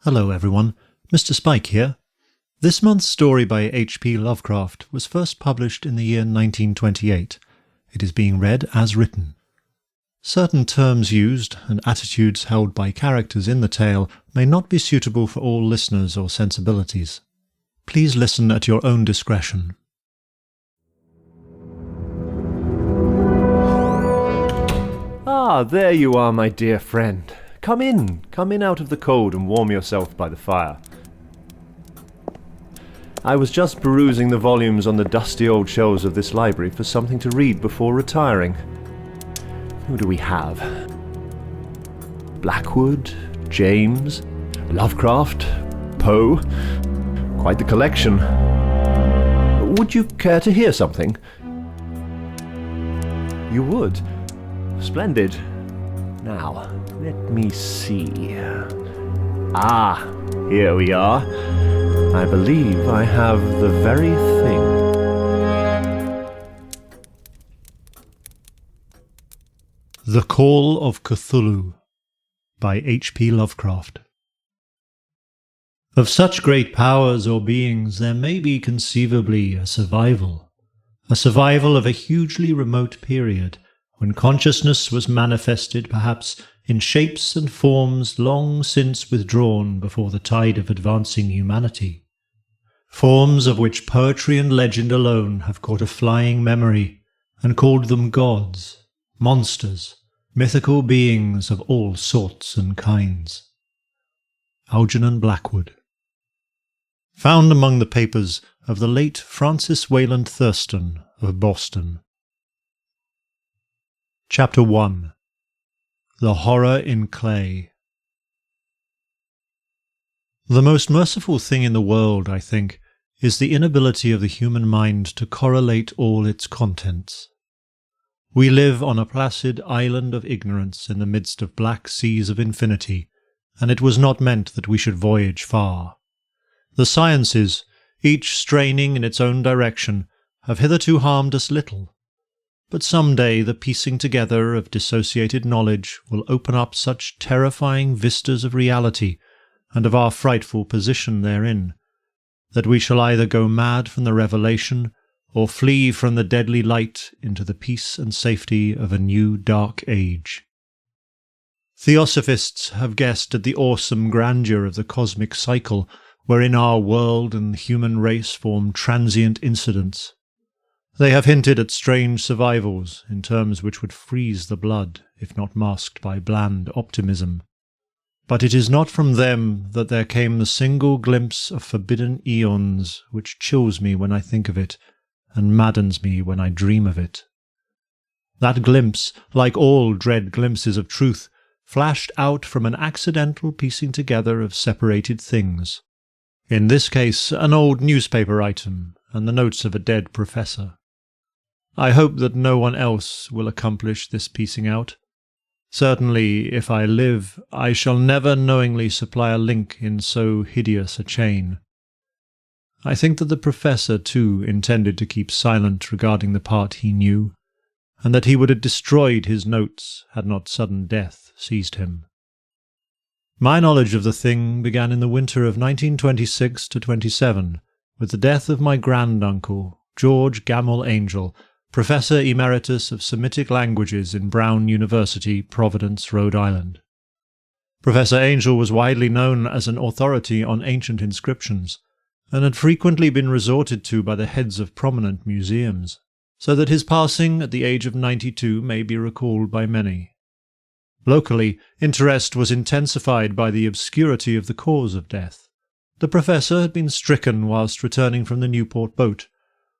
Hello everyone, Mr. Spike here. This month's story by H.P. Lovecraft was first published in the year 1928. It is being read as written. Certain terms used and attitudes held by characters in the tale may not be suitable for all listeners or sensibilities. Please listen at your own discretion. Ah, there you are, my dear friend. Come in out of the cold and warm yourself by the fire. I was just perusing the volumes on the dusty old shelves of this library for something to read before retiring. Who do we have? Blackwood, James, Lovecraft, Poe. Quite the collection. Would you care to hear something? You would? Splendid. Now, let me see. Ah, here we are. I believe I have the very thing. The Call of Cthulhu by H.P. Lovecraft. Of such great powers or beings there may be conceivably a survival of a hugely remote period, when consciousness was manifested perhaps in shapes and forms long since withdrawn before the tide of advancing humanity. Forms of which poetry and legend alone have caught a flying memory, and called them gods, monsters, mythical beings of all sorts and kinds. Algernon Blackwood. Found among the papers of the late Francis Wayland Thurston of Boston. Chapter 1. The Horror in Clay. The most merciful thing in the world, I think, is the inability of the human mind to correlate all its contents. We live on a placid island of ignorance in the midst of black seas of infinity, and it was not meant that we should voyage far. The sciences, each straining in its own direction, have hitherto harmed us little. But some day the piecing together of dissociated knowledge will open up such terrifying vistas of reality and of our frightful position therein, that we shall either go mad from the revelation or flee from the deadly light into the peace and safety of a new dark age. Theosophists have guessed at the awesome grandeur of the cosmic cycle wherein our world and the human race form transient incidents. They have hinted at strange survivals in terms which would freeze the blood, if not masked by bland optimism. But it is not from them that there came the single glimpse of forbidden eons which chills me when I think of it, and maddens me when I dream of it. That glimpse, like all dread glimpses of truth, flashed out from an accidental piecing together of separated things. In this case, an old newspaper item, and the notes of a dead professor. I hope that no one else will accomplish this piecing out. Certainly, if I live, I shall never knowingly supply a link in so hideous a chain. I think that the professor, too, intended to keep silent regarding the part he knew, and that he would have destroyed his notes had not sudden death seized him. My knowledge of the thing began in the winter of 1926-27, with the death of my granduncle, George Gamble Angel, Professor Emeritus of Semitic Languages in Brown University, Providence, Rhode Island. Professor Angel was widely known as an authority on ancient inscriptions, and had frequently been resorted to by the heads of prominent museums, so that his passing at the age of 92 may be recalled by many. Locally, interest was intensified by the obscurity of the cause of death. The professor had been stricken whilst returning from the Newport boat,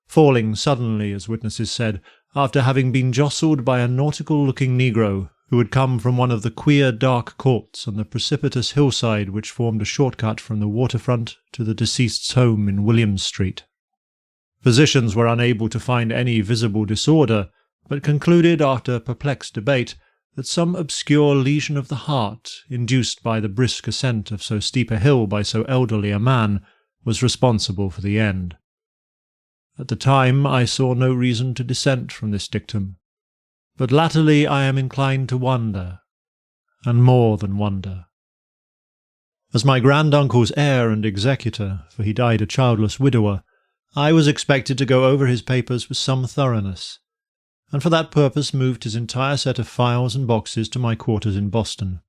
falling suddenly, as witnesses said, after having been jostled by a nautical-looking negro who had come from one of the queer dark courts on the precipitous hillside which formed a shortcut from the waterfront to the deceased's home in Williams Street. Physicians were unable to find any visible disorder, but concluded, after perplexed debate, that some obscure lesion of the heart, induced by the brisk ascent of so steep a hill by so elderly a man, was responsible for the end. At the time I saw no reason to dissent from this dictum, but latterly I am inclined to wonder, and more than wonder. As my granduncle's heir and executor, for he died a childless widower, I was expected to go over his papers with some thoroughness, and for that purpose moved his entire set of files and boxes to my quarters in Boston.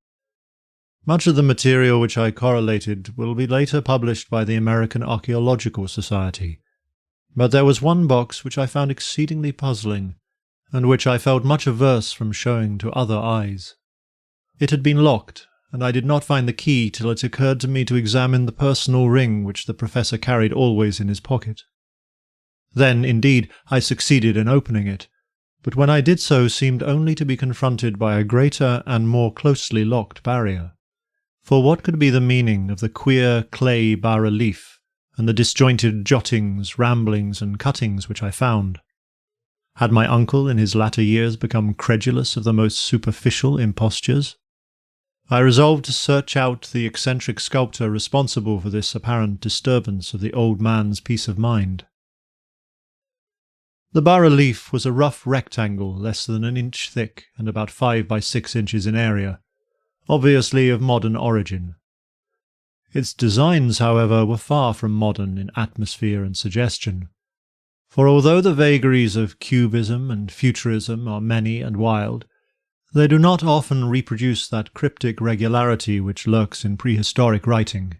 Much of the material which I correlated will be later published by the American Archaeological Society, but there was one box which I found exceedingly puzzling, and which I felt much averse from showing to other eyes. It had been locked, and I did not find the key till it occurred to me to examine the personal ring which the professor carried always in his pocket. Then, indeed, I succeeded in opening it, but when I did so seemed only to be confronted by a greater and more closely locked barrier. For what could be the meaning of the queer clay bas-relief and the disjointed jottings, ramblings, and cuttings which I found? Had my uncle in his latter years become credulous of the most superficial impostures? I resolved to search out the eccentric sculptor responsible for this apparent disturbance of the old man's peace of mind. The bas-relief was a rough rectangle less than an inch thick and about 5 by 6 inches in area, obviously of modern origin. Its designs, however, were far from modern in atmosphere and suggestion, for although the vagaries of cubism and futurism are many and wild, they do not often reproduce that cryptic regularity which lurks in prehistoric writing.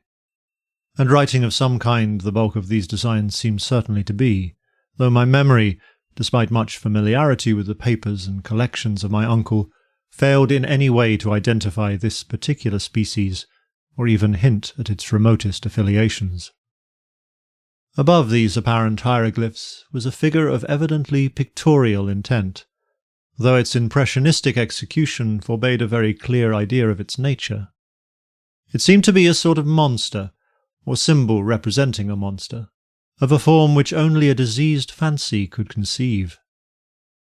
And writing of some kind the bulk of these designs seems certainly to be, though my memory, despite much familiarity with the papers and collections of my uncle, failed in any way to identify this particular species, or even hint at its remotest affiliations. Above these apparent hieroglyphs was a figure of evidently pictorial intent, though its impressionistic execution forbade a very clear idea of its nature. It seemed to be a sort of monster, or symbol representing a monster, of a form which only a diseased fancy could conceive.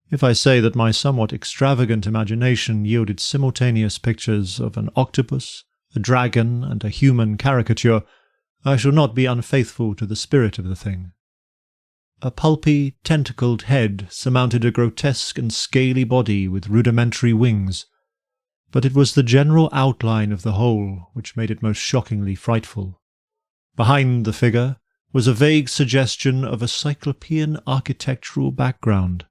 If I say that my somewhat extravagant imagination yielded simultaneous pictures of an octopus, a dragon, and a human caricature, I shall not be unfaithful to the spirit of the thing. A pulpy, tentacled head surmounted a grotesque and scaly body with rudimentary wings, but it was the general outline of the whole which made it most shockingly frightful. Behind the figure was a vague suggestion of a cyclopean architectural background.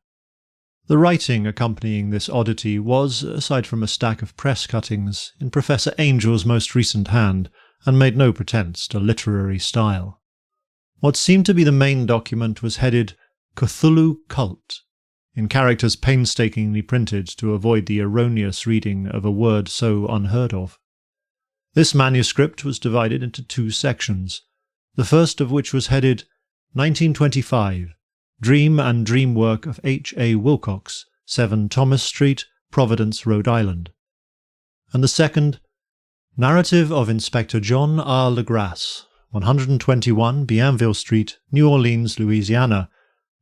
The writing accompanying this oddity was, aside from a stack of press cuttings, in Professor Angel's most recent hand, and made no pretence to literary style. What seemed to be the main document was headed Cthulhu Cult, in characters painstakingly printed to avoid the erroneous reading of a word so unheard of. This manuscript was divided into 2 sections, the first of which was headed 1925, Dream and Dream Work of H. A. Wilcox, 7 Thomas Street, Providence, Rhode Island, and the second, Narrative of Inspector John R. Legrasse, 121 Bienville Street, New Orleans, Louisiana,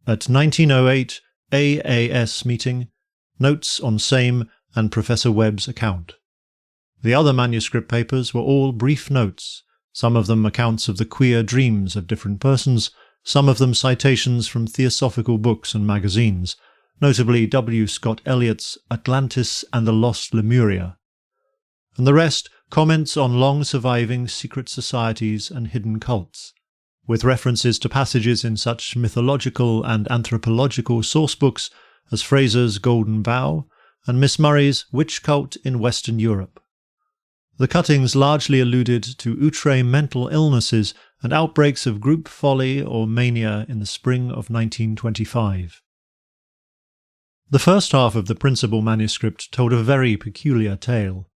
at 1908 AAS meeting, notes on same and Professor Webb's account. The other manuscript papers were all brief notes, some of them accounts of the queer dreams of different persons, some of them citations from theosophical books and magazines, notably W. Scott Eliot's Atlantis and the Lost Lemuria, and the rest comments on long-surviving secret societies and hidden cults, with references to passages in such mythological and anthropological sourcebooks as Fraser's Golden Bough and Miss Murray's Witch Cult in Western Europe. The cuttings largely alluded to outre mental illnesses and outbreaks of group folly or mania in the spring of 1925. The first half of the principal manuscript told a very peculiar tale.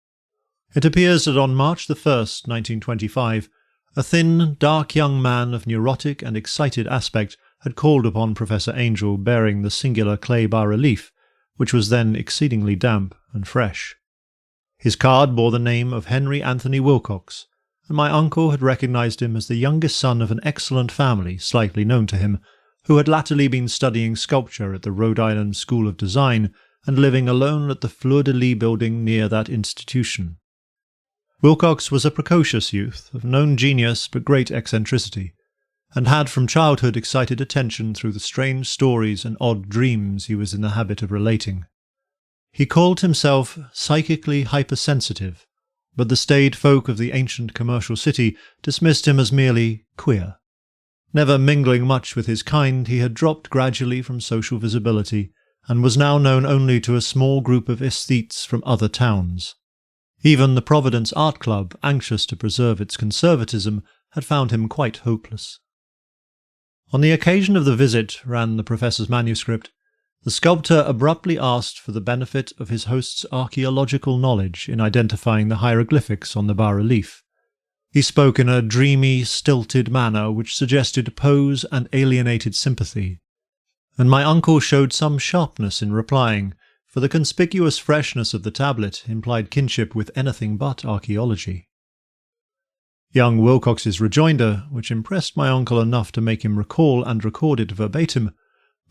It appears that on March 1, 1925, a thin, dark young man of neurotic and excited aspect had called upon Professor Angel bearing the singular clay bas-relief, which was then exceedingly damp and fresh. His card bore the name of Henry Anthony Wilcox, and my uncle had recognized him as the youngest son of an excellent family slightly known to him, who had latterly been studying sculpture at the Rhode Island School of Design and living alone at the Fleur-de-Lis building near that institution. Wilcox was a precocious youth, of known genius but great eccentricity, and had from childhood excited attention through the strange stories and odd dreams he was in the habit of relating. He called himself psychically hypersensitive, but the staid folk of the ancient commercial city dismissed him as merely queer. Never mingling much with his kind, he had dropped gradually from social visibility, and was now known only to a small group of aesthetes from other towns. Even the Providence Art Club, anxious to preserve its conservatism, had found him quite hopeless. On the occasion of the visit, ran the professor's manuscript, the sculptor abruptly asked for the benefit of his host's archaeological knowledge in identifying the hieroglyphics on the bas-relief. He spoke in a dreamy, stilted manner which suggested pose and alienated sympathy, and my uncle showed some sharpness in replying, for the conspicuous freshness of the tablet implied kinship with anything but archaeology. Young Wilcox's rejoinder, which impressed my uncle enough to make him recall and record it verbatim,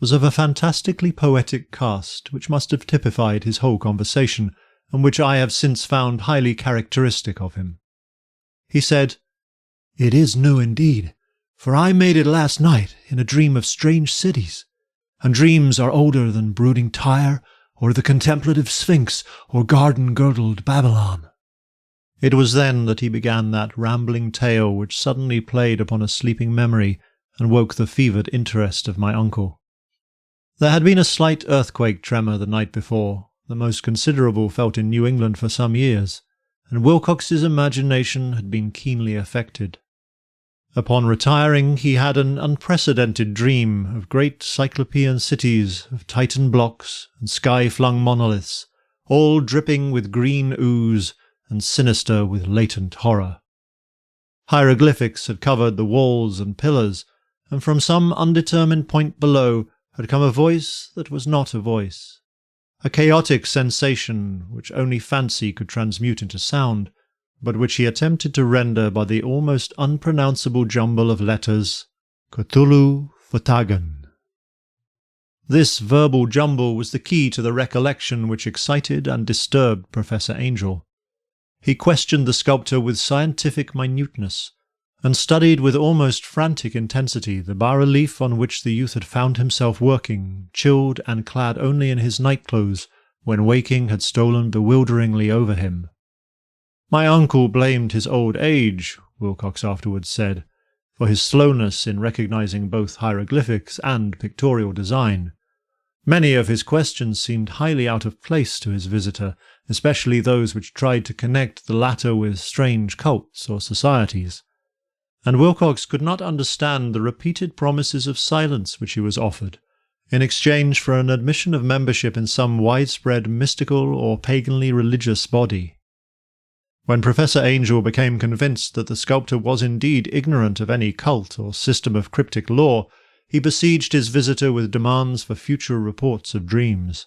was of a fantastically poetic cast which must have typified his whole conversation, and which I have since found highly characteristic of him. He said, "It is new indeed, for I made it last night in a dream of strange cities, and dreams are older than brooding Tyre, or the contemplative Sphinx, or garden-girdled Babylon." It was then that he began that rambling tale which suddenly played upon a sleeping memory and woke the fevered interest of my uncle. There had been a slight earthquake tremor the night before, the most considerable felt in New England for some years, and Wilcox's imagination had been keenly affected. Upon retiring, he had an unprecedented dream of great cyclopean cities, of Titan blocks and sky-flung monoliths, all dripping with green ooze and sinister with latent horror. Hieroglyphics had covered the walls and pillars, and from some undetermined point below had come a voice that was not a voice, a chaotic sensation which only fancy could transmute into sound, but which he attempted to render by the almost unpronounceable jumble of letters, Cthulhu Futagan. This verbal jumble was the key to the recollection which excited and disturbed Professor Angel. He questioned the sculptor with scientific minuteness, and studied with almost frantic intensity the bas-relief on which the youth had found himself working, chilled and clad only in his nightclothes, when waking had stolen bewilderingly over him. My uncle blamed his old age, Wilcox afterwards said, for his slowness in recognizing both hieroglyphics and pictorial design. Many of his questions seemed highly out of place to his visitor, especially those which tried to connect the latter with strange cults or societies. And Wilcox could not understand the repeated promises of silence which he was offered, in exchange for an admission of membership in some widespread mystical or paganly religious body. When Professor Angel became convinced that the sculptor was indeed ignorant of any cult or system of cryptic lore, he besieged his visitor with demands for future reports of dreams.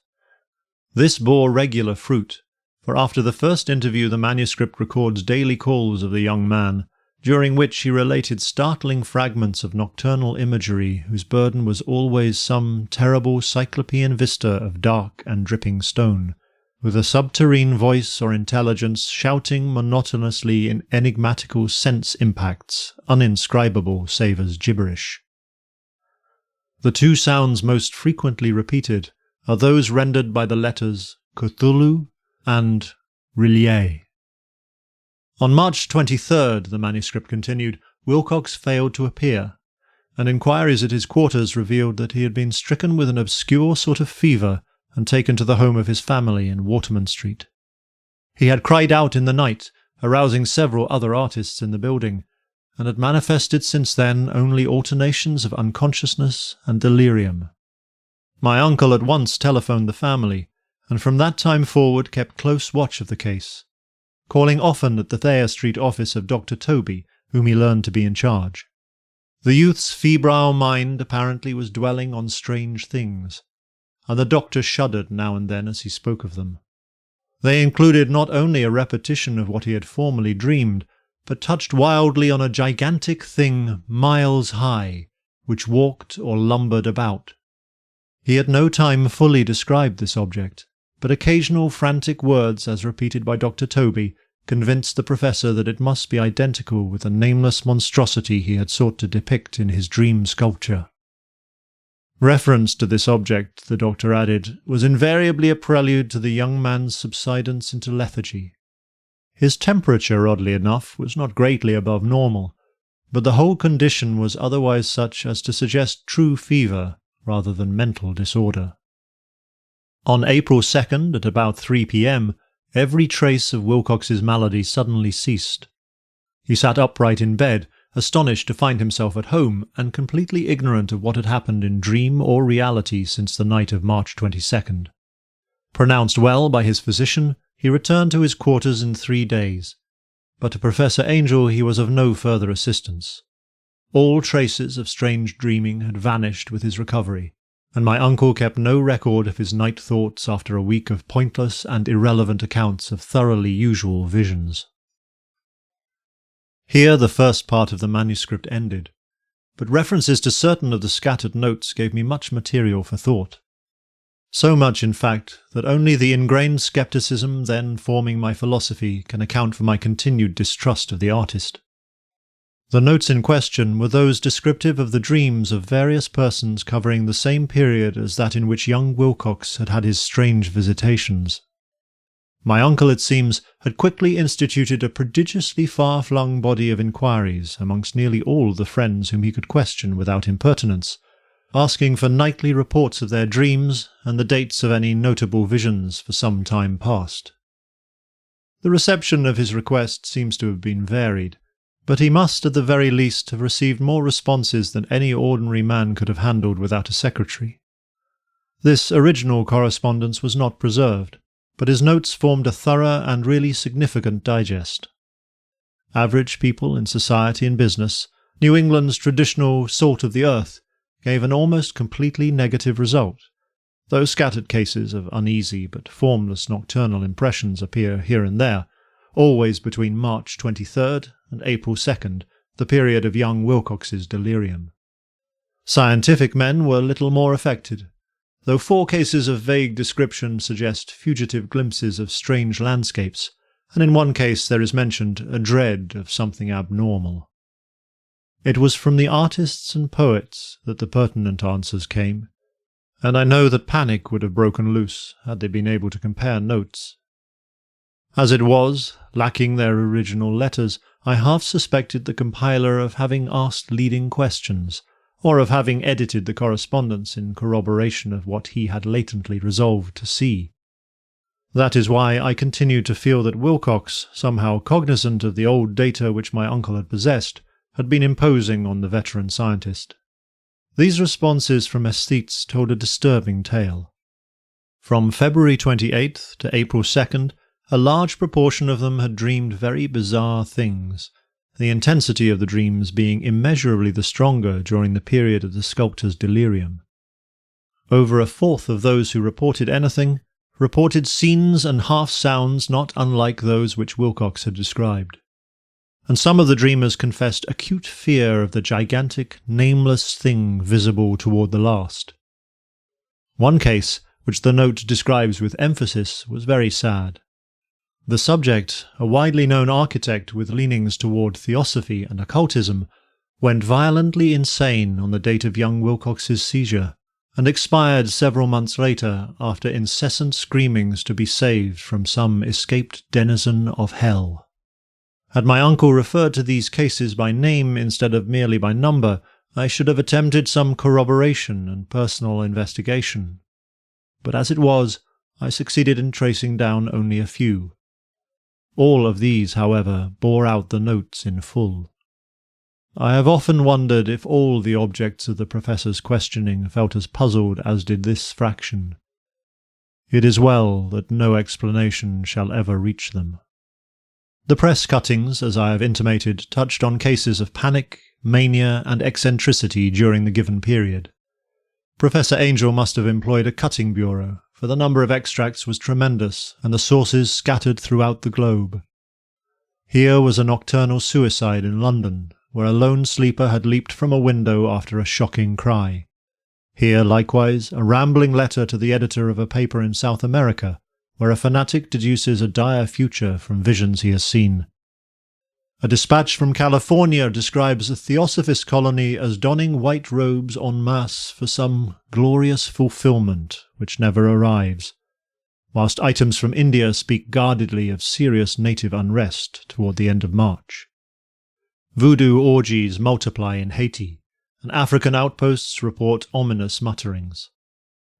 This bore regular fruit, for after the first interview the manuscript records daily calls of the young man, during which he related startling fragments of nocturnal imagery whose burden was always some terrible cyclopean vista of dark and dripping stone, with a subterrene voice or intelligence shouting monotonously in enigmatical sense impacts, uninscribable save as gibberish. The two sounds most frequently repeated are those rendered by the letters Cthulhu and Rillier. On March 23rd, the manuscript continued, Wilcox failed to appear, and inquiries at his quarters revealed that he had been stricken with an obscure sort of fever and taken to the home of his family in Waterman Street. He had cried out in the night, arousing several other artists in the building, and had manifested since then only alternations of unconsciousness and delirium. My uncle at once telephoned the family, and from that time forward kept close watch of the case, calling often at the Thayer Street office of Dr. Toby, whom he learned to be in charge. The youth's febrile mind apparently was dwelling on strange things, and the doctor shuddered now and then as he spoke of them. They included not only a repetition of what he had formerly dreamed, but touched wildly on a gigantic thing miles high, which walked or lumbered about. He had no time fully described this object, but occasional frantic words, as repeated by Dr. Toby, convinced the professor that it must be identical with the nameless monstrosity he had sought to depict in his dream sculpture. Reference to this object, the doctor added, was invariably a prelude to the young man's subsidence into lethargy. His temperature, oddly enough, was not greatly above normal, but the whole condition was otherwise such as to suggest true fever rather than mental disorder. On April 2nd, at about 3 p.m, every trace of Wilcox's malady suddenly ceased. He sat upright in bed, astonished to find himself at home, and completely ignorant of what had happened in dream or reality since the night of March 22nd. Pronounced well by his physician, he returned to his quarters in 3 days, but to Professor Angel he was of no further assistance. All traces of strange dreaming had vanished with his recovery, and my uncle kept no record of his night thoughts after a week of pointless and irrelevant accounts of thoroughly usual visions. Here the first part of the manuscript ended, but references to certain of the scattered notes gave me much material for thought. So much, in fact, that only the ingrained skepticism then forming my philosophy can account for my continued distrust of the artist. The notes in question were those descriptive of the dreams of various persons covering the same period as that in which young Wilcox had had his strange visitations. My uncle, it seems, had quickly instituted a prodigiously far-flung body of inquiries amongst nearly all the friends whom he could question without impertinence, asking for nightly reports of their dreams and the dates of any notable visions for some time past. The reception of his request seems to have been varied, but he must at the very least have received more responses than any ordinary man could have handled without a secretary. This original correspondence was not preserved, but his notes formed a thorough and really significant digest. Average people in society and business, New England's traditional salt of the earth, gave an almost completely negative result, though scattered cases of uneasy but formless nocturnal impressions appear here and there, always between March 23rd and April 2nd, the period of young Wilcox's delirium. Scientific men were little more affected, though 4 cases of vague description suggest fugitive glimpses of strange landscapes, and in one case there is mentioned a dread of something abnormal. It was from the artists and poets that the pertinent answers came, and I know that panic would have broken loose had they been able to compare notes. As it was, lacking their original letters, I half suspected the compiler of having asked leading questions, or of having edited the correspondence in corroboration of what he had latently resolved to see. That is why I continued to feel that Wilcox, somehow cognizant of the old data which my uncle had possessed, had been imposing on the veteran scientist. These responses from aesthetes told a disturbing tale. From February 28th to April 2nd, a large proportion of them had dreamed very bizarre things, the intensity of the dreams being immeasurably the stronger during the period of the sculptor's delirium. Over 1/4 of those who reported anything reported scenes and half-sounds not unlike those which Wilcox had described, and some of the dreamers confessed acute fear of the gigantic, nameless thing visible toward the last. One case, which the note describes with emphasis, was very sad. The subject, a widely known architect with leanings toward theosophy and occultism, went violently insane on the date of young Wilcox's seizure, and expired several months later after incessant screamings to be saved from some escaped denizen of hell. Had my uncle referred to these cases by name instead of merely by number, I should have attempted some corroboration and personal investigation. But as it was, I succeeded in tracing down only a few. All of these, however, bore out the notes in full. I have often wondered if all the objects of the professor's questioning felt as puzzled as did this fraction. It is well that no explanation shall ever reach them. The press cuttings, as I have intimated, touched on cases of panic, mania, and eccentricity during the given period. Professor Angel must have employed a cutting bureau, for the number of extracts was tremendous, and the sources scattered throughout the globe. Here was a nocturnal suicide in London, where a lone sleeper had leaped from a window after a shocking cry. Here, likewise, a rambling letter to the editor of a paper in South America, where a fanatic deduces a dire future from visions he has seen. A dispatch from California describes a theosophist colony as donning white robes en masse for some glorious fulfillment which never arrives, whilst items from India speak guardedly of serious native unrest toward the end of March. Voodoo orgies multiply in Haiti, and African outposts report ominous mutterings.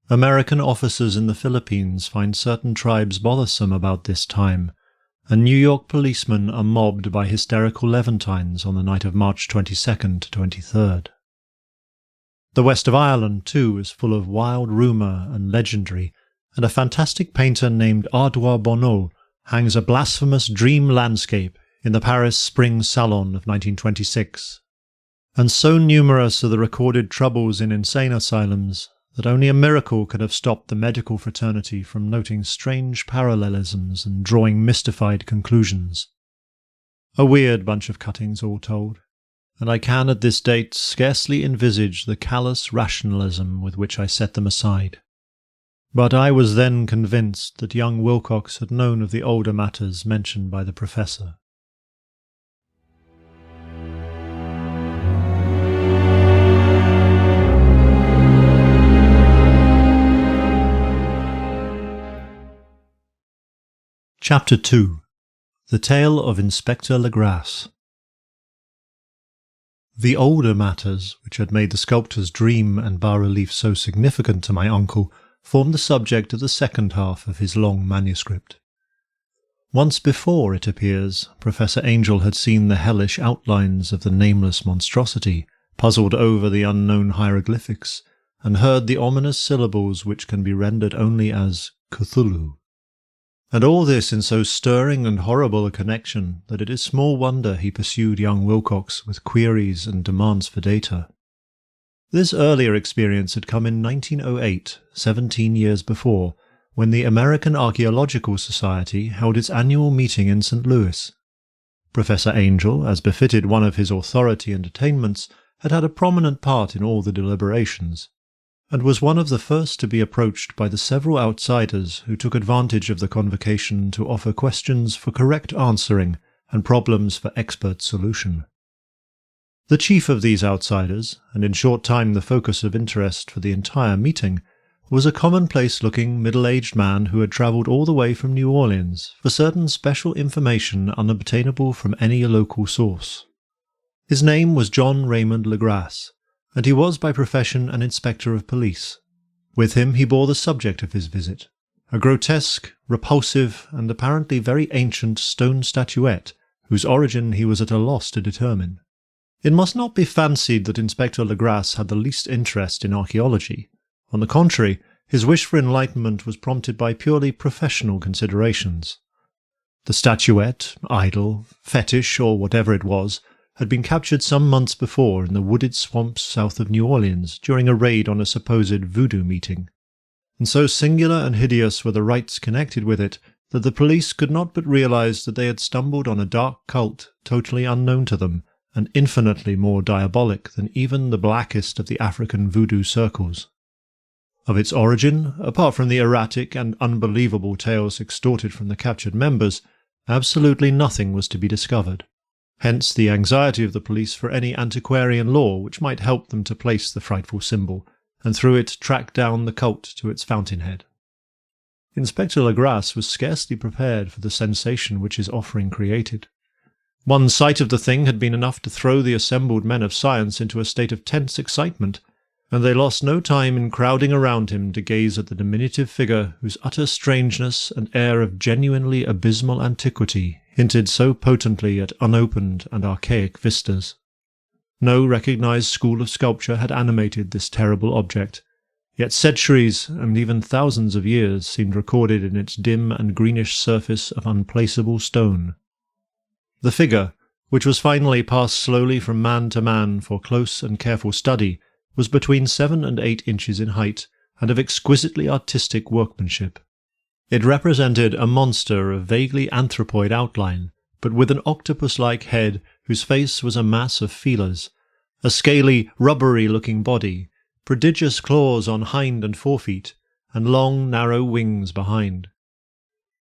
American officers in the Philippines find certain tribes bothersome about this time, and New York policemen are mobbed by hysterical Levantines on the night of March 22nd to 23rd. The west of Ireland, too, is full of wild rumour and legendary, and a fantastic painter named Ardois Bonneau hangs a blasphemous dream landscape in the Paris Spring Salon of 1926. And so numerous are the recorded troubles in insane asylums that only a miracle could have stopped the medical fraternity from noting strange parallelisms and drawing mystified conclusions. A weird bunch of cuttings, all told, and I can at this date scarcely envisage the callous rationalism with which I set them aside. But I was then convinced that young Wilcox had known of the older matters mentioned by the professor. Chapter 2. The Tale of Inspector Legrasse. The older matters, which had made the sculptor's dream and bas-relief so significant to my uncle, formed the subject of the second half of his long manuscript. Once before, it appears, Professor Angel had seen the hellish outlines of the nameless monstrosity, puzzled over the unknown hieroglyphics, and heard the ominous syllables which can be rendered only as Cthulhu. And all this in so stirring and horrible a connection that it is small wonder he pursued young Wilcox with queries and demands for data. This earlier experience had come in 1908, 17 years before, when the American Archaeological Society held its annual meeting in St. Louis. Professor Angel, as befitted one of his authority and attainments, had had a prominent part in all the deliberations, and was one of the first to be approached by the several outsiders who took advantage of the convocation to offer questions for correct answering and problems for expert solution. The chief of these outsiders, and in short time the focus of interest for the entire meeting, was a commonplace-looking middle-aged man who had travelled all the way from New Orleans for certain special information unobtainable from any local source. His name was John Raymond Legrasse, and he was by profession an inspector of police. With him he bore the subject of his visit, a grotesque, repulsive, and apparently very ancient stone statuette, whose origin he was at a loss to determine. It must not be fancied that Inspector Legrasse had the least interest in archaeology. On the contrary, his wish for enlightenment was prompted by purely professional considerations. The statuette, idol, fetish, or whatever it was, had been captured some months before in the wooded swamps south of New Orleans during a raid on a supposed voodoo meeting. And so singular and hideous were the rites connected with it that the police could not but realize that they had stumbled on a dark cult totally unknown to them, and infinitely more diabolic than even the blackest of the African voodoo circles. Of its origin, apart from the erratic and unbelievable tales extorted from the captured members, absolutely nothing was to be discovered. Hence the anxiety of the police for any antiquarian lore which might help them to place the frightful symbol, and through it track down the cult to its fountainhead. Inspector Legrasse was scarcely prepared for the sensation which his offering created. One sight of the thing had been enough to throw the assembled men of science into a state of tense excitement, and they lost no time in crowding around him to gaze at the diminutive figure whose utter strangeness and air of genuinely abysmal antiquity hinted so potently at unopened and archaic vistas. No recognized school of sculpture had animated this terrible object, yet centuries and even thousands of years seemed recorded in its dim and greenish surface of unplaceable stone. The figure, which was finally passed slowly from man to man for close and careful study, was between 7 and 8 inches in height, and of exquisitely artistic workmanship. It represented a monster of vaguely anthropoid outline, but with an octopus-like head whose face was a mass of feelers, a scaly, rubbery-looking body, prodigious claws on hind and forefeet, and long, narrow wings behind.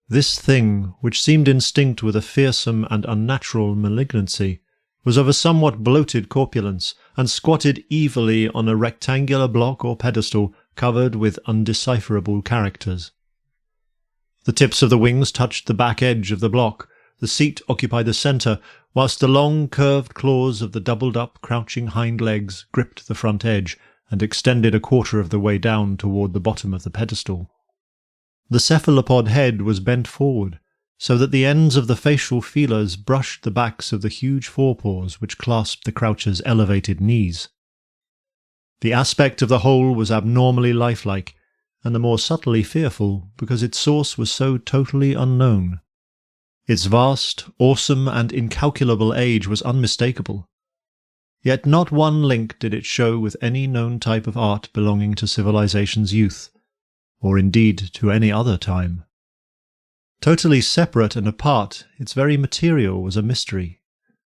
This thing, which seemed instinct with a fearsome and unnatural malignancy, was of a somewhat bloated corpulence, and squatted evilly on a rectangular block or pedestal covered with undecipherable characters. The tips of the wings touched the back edge of the block, the seat occupied the centre, whilst the long curved claws of the doubled-up, crouching hind legs gripped the front edge and extended a quarter of the way down toward the bottom of the pedestal. The cephalopod head was bent forward, so that the ends of the facial feelers brushed the backs of the huge forepaws which clasped the croucher's elevated knees. The aspect of the whole was abnormally lifelike, and the more subtly fearful because its source was so totally unknown. Its vast, awesome, and incalculable age was unmistakable. Yet not one link did it show with any known type of art belonging to civilization's youth, or indeed to any other time. Totally separate and apart, its very material was a mystery,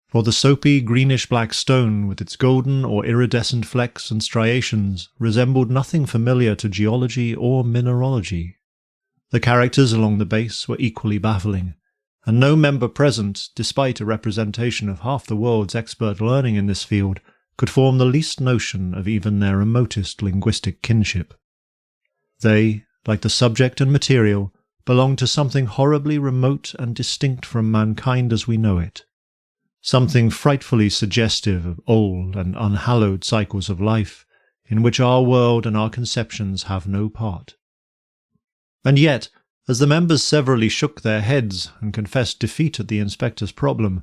for the soapy greenish-black stone with its golden or iridescent flecks and striations resembled nothing familiar to geology or mineralogy. The characters along the base were equally baffling, and no member present, despite a representation of half the world's expert learning in this field, could form the least notion of even their remotest linguistic kinship. They, like the subject and material, belonged to something horribly remote and distinct from mankind as we know it, something frightfully suggestive of old and unhallowed cycles of life, in which our world and our conceptions have no part. And yet, as the members severally shook their heads and confessed defeat at the inspector's problem,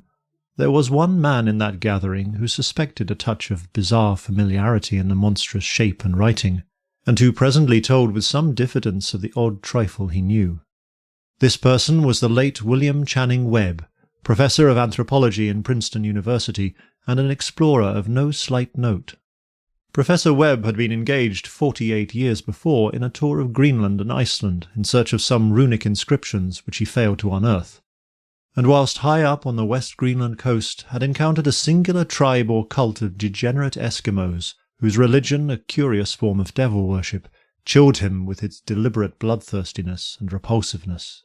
there was one man in that gathering who suspected a touch of bizarre familiarity in the monstrous shape and writing, and who presently told with some diffidence of the odd trifle he knew. This person was the late William Channing Webb, professor of anthropology in Princeton University and an explorer of no slight note. Professor Webb had been engaged 48 years before in a tour of Greenland and Iceland in search of some runic inscriptions which he failed to unearth, and whilst high up on the West Greenland coast had encountered a singular tribe or cult of degenerate Eskimos, whose religion, a curious form of devil worship, chilled him with its deliberate bloodthirstiness and repulsiveness.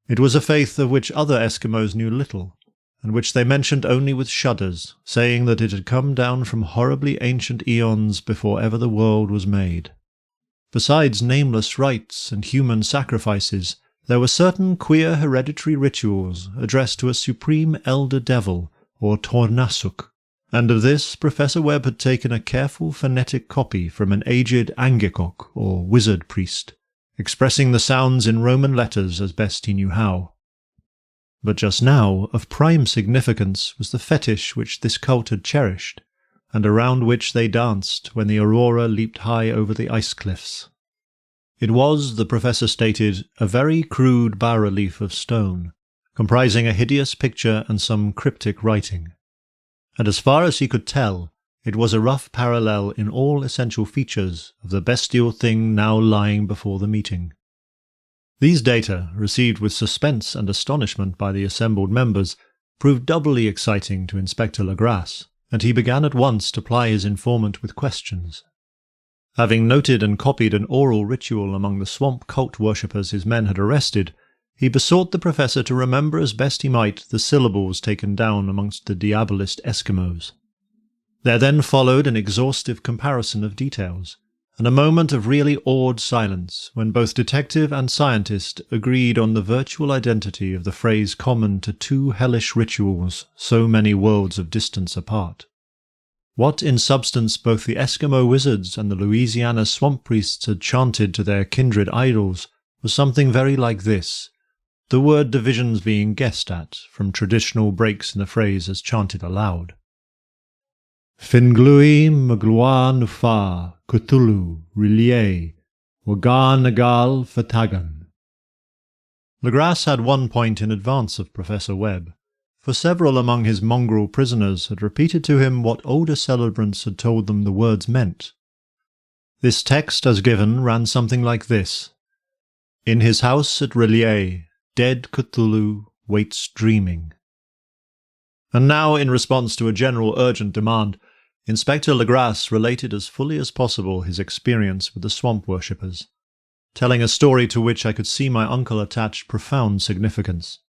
It was a faith of which other Eskimos knew little, and which they mentioned only with shudders, saying that it had come down from horribly ancient eons before ever the world was made. Besides nameless rites and human sacrifices, there were certain queer hereditary rituals addressed to a supreme elder devil, or Tornasuk, and of this Professor Webb had taken a careful phonetic copy from an aged Angekok, or wizard priest, expressing the sounds in Roman letters as best he knew how. But just now, of prime significance was the fetish which this cult had cherished, and around which they danced when the aurora leaped high over the ice cliffs. It was, the professor stated, a very crude bas-relief of stone, comprising a hideous picture and some cryptic writing. And as far as he could tell, it was a rough parallel in all essential features of the bestial thing now lying before the meeting. These data, received with suspense and astonishment by the assembled members, proved doubly exciting to Inspector Legrasse, and he began at once to ply his informant with questions. Having noted and copied an oral ritual among the swamp cult worshippers his men had arrested, he besought the professor to remember as best he might the syllables taken down amongst the diabolist Eskimos. There then followed an exhaustive comparison of details, and a moment of really awed silence when both detective and scientist agreed on the virtual identity of the phrase common to two hellish rituals so many worlds of distance apart. What in substance both the Eskimo wizards and the Louisiana swamp priests had chanted to their kindred idols was something very like this, the word divisions being guessed at from traditional breaks in the phrase as chanted aloud. Finglui Magloa Nufa Cthulhu Relie Wagan Nagal Fatagan. Legrasse had one point in advance of Professor Webb, for several among his mongrel prisoners had repeated to him what older celebrants had told them the words meant. This text, as given, ran something like this: In his house at Relie, dead Cthulhu waits dreaming. And now, in response to a general urgent demand, Inspector Legrasse related as fully as possible his experience with the swamp worshippers, telling a story to which I could see my uncle attach profound significance.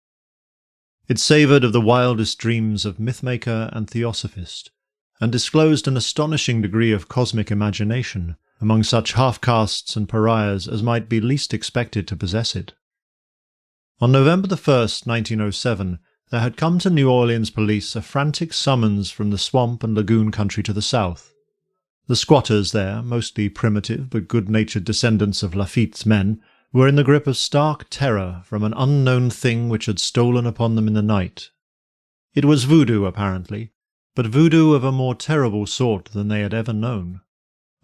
It savoured of the wildest dreams of mythmaker and theosophist, and disclosed an astonishing degree of cosmic imagination among such half-castes and pariahs as might be least expected to possess it. On November the 1st, 1907, there had come to New Orleans police a frantic summons from the swamp and lagoon country to the south. The squatters there, mostly primitive but good-natured descendants of Lafitte's men, were in the grip of stark terror from an unknown thing which had stolen upon them in the night. It was voodoo, apparently, but voodoo of a more terrible sort than they had ever known,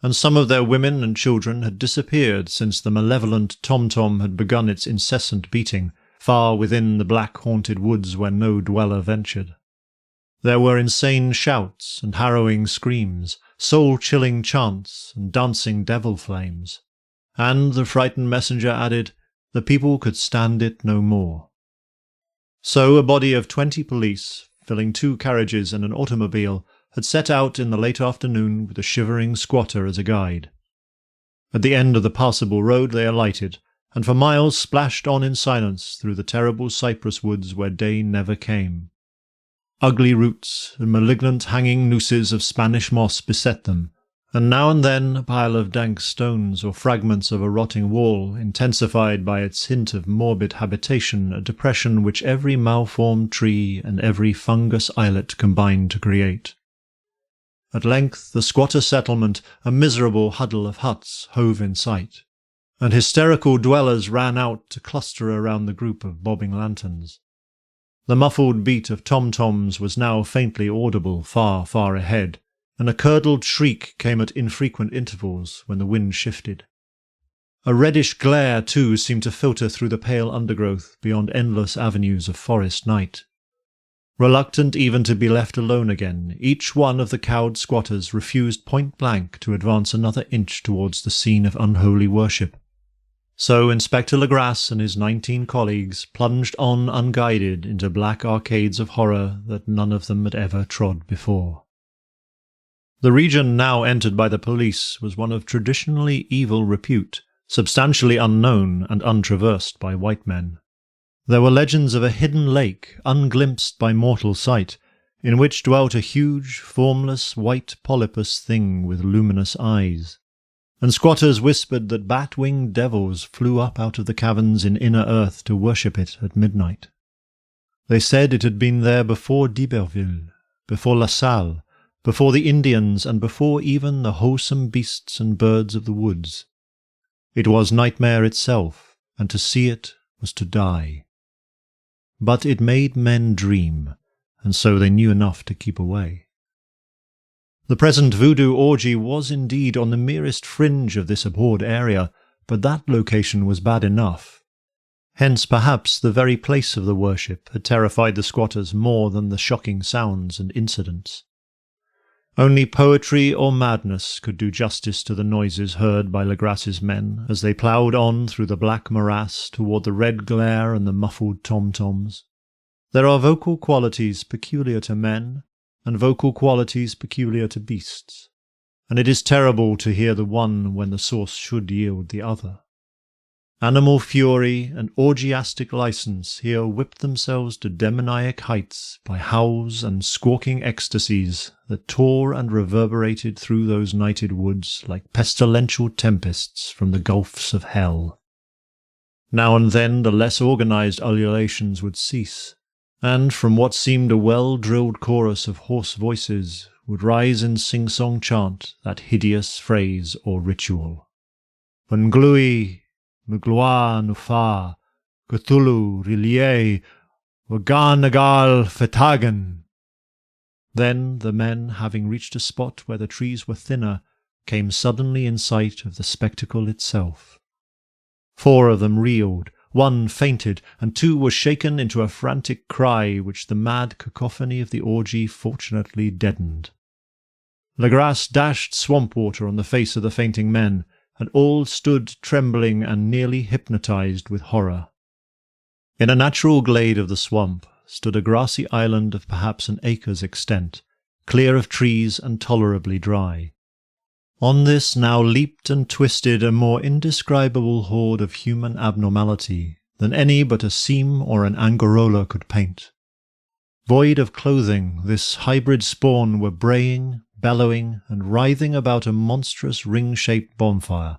and some of their women and children had disappeared since the malevolent tom-tom had begun its incessant beating, far within the black-haunted woods where no dweller ventured. There were insane shouts and harrowing screams, soul-chilling chants and dancing devil flames, and, the frightened messenger added, the people could stand it no more. So a body of 20 police, filling 2 carriages and an automobile, had set out in the late afternoon with a shivering squatter as a guide. At the end of the passable road they alighted, and for miles splashed on in silence through the terrible cypress woods where day never came. Ugly roots and malignant hanging nooses of Spanish moss beset them, and now and then a pile of dank stones or fragments of a rotting wall intensified by its hint of morbid habitation a depression which every malformed tree and every fungus islet combined to create. At length the squatter settlement, a miserable huddle of huts, hove in sight, and hysterical dwellers ran out to cluster around the group of bobbing lanterns. The muffled beat of tom-toms was now faintly audible far, far ahead, and a curdled shriek came at infrequent intervals when the wind shifted. A reddish glare, too, seemed to filter through the pale undergrowth beyond endless avenues of forest night. Reluctant even to be left alone again, each one of the cowed squatters refused point-blank to advance another inch towards the scene of unholy worship. So Inspector Legrasse and his 19 colleagues plunged on unguided into black arcades of horror that none of them had ever trod before. The region now entered by the police was one of traditionally evil repute, substantially unknown and untraversed by white men. There were legends of a hidden lake, unglimpsed by mortal sight, in which dwelt a huge, formless, white polypus thing with luminous eyes, and squatters whispered that bat-winged devils flew up out of the caverns in inner earth to worship it at midnight. They said it had been there before d'Iberville, before La Salle, before the Indians, and before even the wholesome beasts and birds of the woods. It was nightmare itself, and to see it was to die. But it made men dream, and so they knew enough to keep away. The present voodoo orgy was indeed on the merest fringe of this abhorred area, but that location was bad enough. Hence perhaps the very place of the worship had terrified the squatters more than the shocking sounds and incidents. Only poetry or madness could do justice to the noises heard by Legrasse's men as they ploughed on through the black morass toward the red glare and the muffled tom-toms. There are vocal qualities peculiar to men, and vocal qualities peculiar to beasts, and it is terrible to hear the one when the source should yield the other. Animal fury and orgiastic license here whipped themselves to demoniac heights by howls and squawking ecstasies that tore and reverberated through those nighted woods like pestilential tempests from the gulfs of hell. Now and then the less organized ululations would cease, and from what seemed a well-drilled chorus of hoarse voices would rise in sing-song chant that hideous phrase or ritual. Benglui, Mgloa Nufa, Cthulhu, Rillier, Waganagal Fetagan. Then the men, having reached a spot where the trees were thinner, came suddenly in sight of the spectacle itself. 4 of them reeled, 1 fainted, and 2 were shaken into a frantic cry which the mad cacophony of the orgy fortunately deadened. Legrasse dashed swamp water on the face of the fainting men, and all stood trembling and nearly hypnotized with horror. In a natural glade of the swamp stood a grassy island of perhaps an acre's extent, clear of trees and tolerably dry. On this now leaped and twisted a more indescribable horde of human abnormality than any but a seam or an Angarola could paint. Void of clothing, this hybrid spawn were braying, bellowing, and writhing about a monstrous ring-shaped bonfire,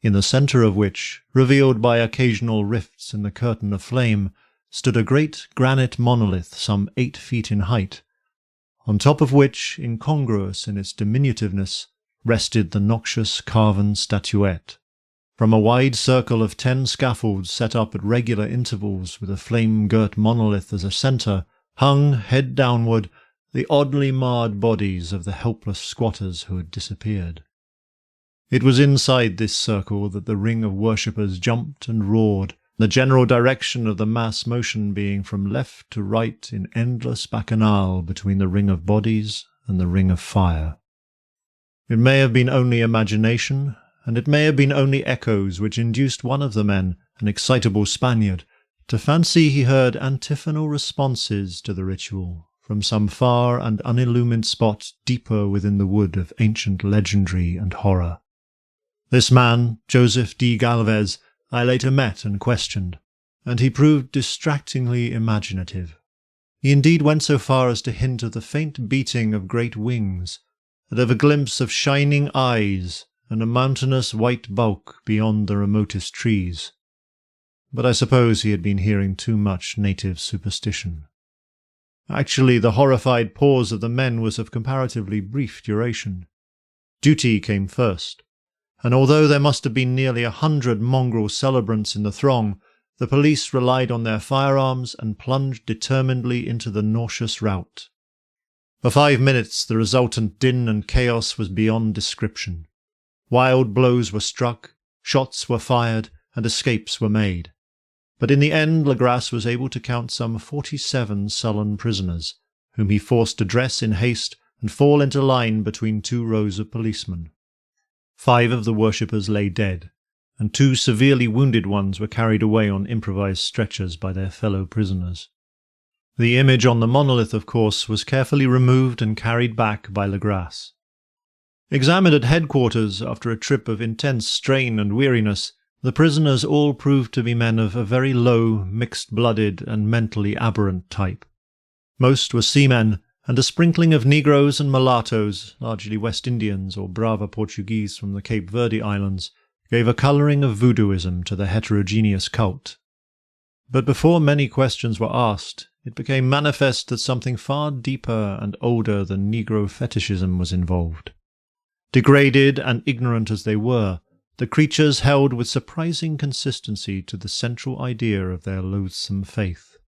in the centre of which, revealed by occasional rifts in the curtain of flame, stood a great granite monolith some 8 feet in height, on top of which, incongruous in its diminutiveness, rested the noxious carven statuette. From a wide circle of 10 scaffolds set up at regular intervals with a flame-girt monolith as a centre, hung, head downward, the oddly marred bodies of the helpless squatters who had disappeared. It was inside this circle that the ring of worshippers jumped and roared, the general direction of the mass motion being from left to right in endless bacchanal between the ring of bodies and the ring of fire. It may have been only imagination, and it may have been only echoes which induced one of the men, an excitable Spaniard, to fancy he heard antiphonal responses to the ritual from some far and unillumined spot deeper within the wood of ancient legendary and horror. This man, Joseph D. Galvez, I later met and questioned, and he proved distractingly imaginative. He indeed went so far as to hint of the faint beating of great wings, and of a glimpse of shining eyes and a mountainous white bulk beyond the remotest trees. But I suppose he had been hearing too much native superstition. Actually, the horrified pause of the men was of comparatively brief duration. Duty came first, and although there must have been nearly 100 mongrel celebrants in the throng, the police relied on their firearms and plunged determinedly into the nauseous rout. For 5 minutes the resultant din and chaos was beyond description. Wild blows were struck, shots were fired, and escapes were made. But in the end Legrasse was able to count some 47 sullen prisoners, whom he forced to dress in haste and fall into line between 2 rows of policemen. 5 of the worshippers lay dead, and 2 severely wounded ones were carried away on improvised stretchers by their fellow prisoners. The image on the monolith, of course, was carefully removed and carried back by Legrasse. Examined at headquarters after a trip of intense strain and weariness, the prisoners all proved to be men of a very low, mixed-blooded and mentally aberrant type. Most were seamen, and a sprinkling of Negroes and mulattoes, largely West Indians or Brava Portuguese from the Cape Verde Islands, gave a colouring of voodooism to the heterogeneous cult. But before many questions were asked, it became manifest that something far deeper and older than Negro fetishism was involved. Degraded and ignorant as they were, the creatures held with surprising consistency to the central idea of their loathsome faith.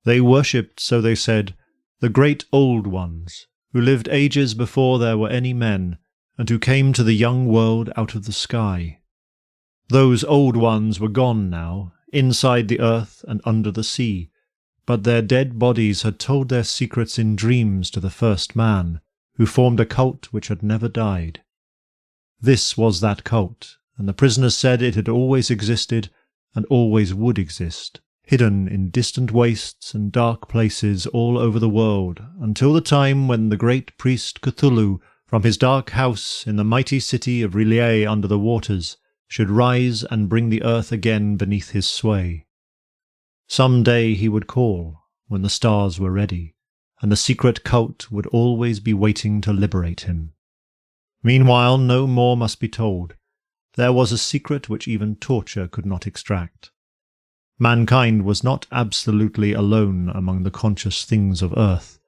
They worshipped, so they said, the great old ones, who lived ages before there were any men, and who came to the young world out of the sky. Those old ones were gone now, inside the earth and under the sea, but their dead bodies had told their secrets in dreams to the first man, who formed a cult which had never died. This was that cult, and the prisoners said it had always existed and always would exist, hidden in distant wastes and dark places all over the world, until the time when the great priest Cthulhu, from his dark house in the mighty city of R'lyeh under the waters, should rise and bring the earth again beneath his sway. Some day he would call, when the stars were ready, and the secret cult would always be waiting to liberate him. Meanwhile, no more must be told. There was a secret which even torture could not extract. Mankind was not absolutely alone among the conscious things of earth,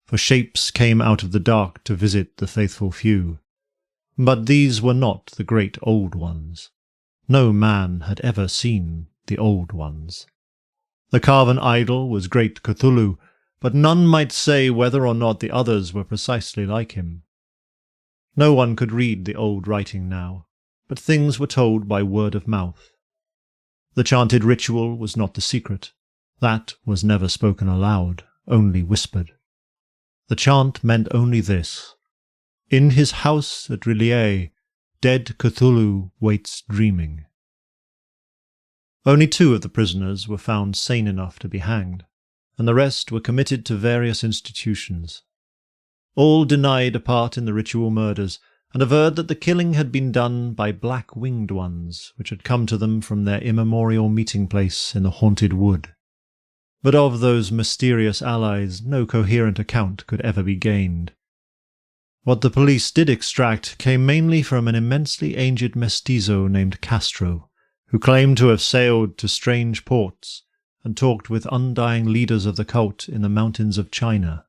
for shapes came out of the dark to visit the faithful few. But these were not the great old ones. No man had ever seen the old ones. The carven idol was great Cthulhu, but none might say whether or not the others were precisely like him. No one could read the old writing now, but things were told by word of mouth. The chanted ritual was not the secret. That was never spoken aloud, only whispered. The chant meant only this: in his house at R'lyeh, dead Cthulhu waits dreaming. Only 2 of the prisoners were found sane enough to be hanged, and the rest were committed to various institutions. All denied a part in the ritual murders, and averred that the killing had been done by black-winged ones, which had come to them from their immemorial meeting-place in the haunted wood. But of those mysterious allies no coherent account could ever be gained. What the police did extract came mainly from an immensely aged mestizo named Castro, who claimed to have sailed to strange ports and talked with undying leaders of the cult in the mountains of China.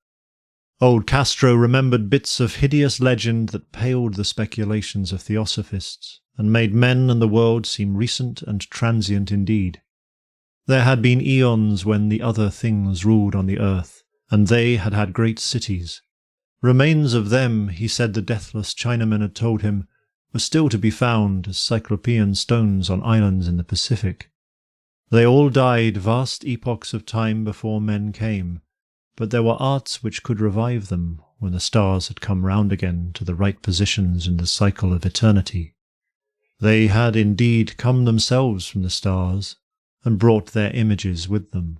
Old Castro remembered bits of hideous legend that paled the speculations of theosophists, and made men and the world seem recent and transient indeed. There had been eons when the other things ruled on the earth, and they had had great cities. Remains of them, he said the deathless Chinaman had told him, were still to be found as cyclopean stones on islands in the Pacific. They all died vast epochs of time before men came, but there were arts which could revive them when the stars had come round again to the right positions in the cycle of eternity. They had indeed come themselves from the stars, and brought their images with them.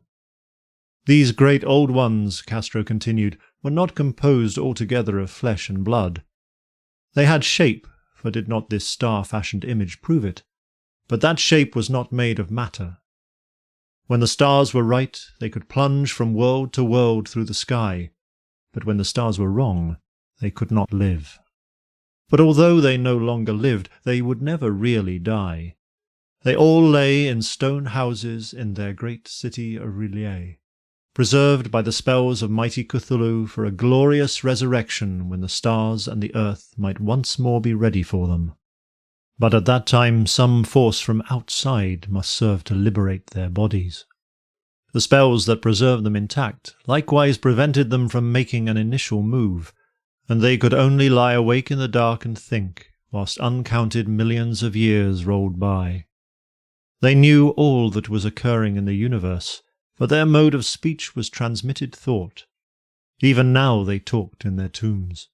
These great old ones, Castro continued, were not composed altogether of flesh and blood. They had shape, for did not this star-fashioned image prove it? But that shape was not made of matter. When the stars were right, they could plunge from world to world through the sky, but when the stars were wrong, they could not live. But although they no longer lived, they would never really die. They all lay in stone houses in their great city of R'lyeh, preserved by the spells of mighty Cthulhu for a glorious resurrection when the stars and the earth might once more be ready for them. But at that time some force from outside must serve to liberate their bodies. The spells that preserved them intact likewise prevented them from making an initial move, and they could only lie awake in the dark and think, whilst uncounted millions of years rolled by. They knew all that was occurring in the universe, for their mode of speech was transmitted thought. Even now they talked in their tombs.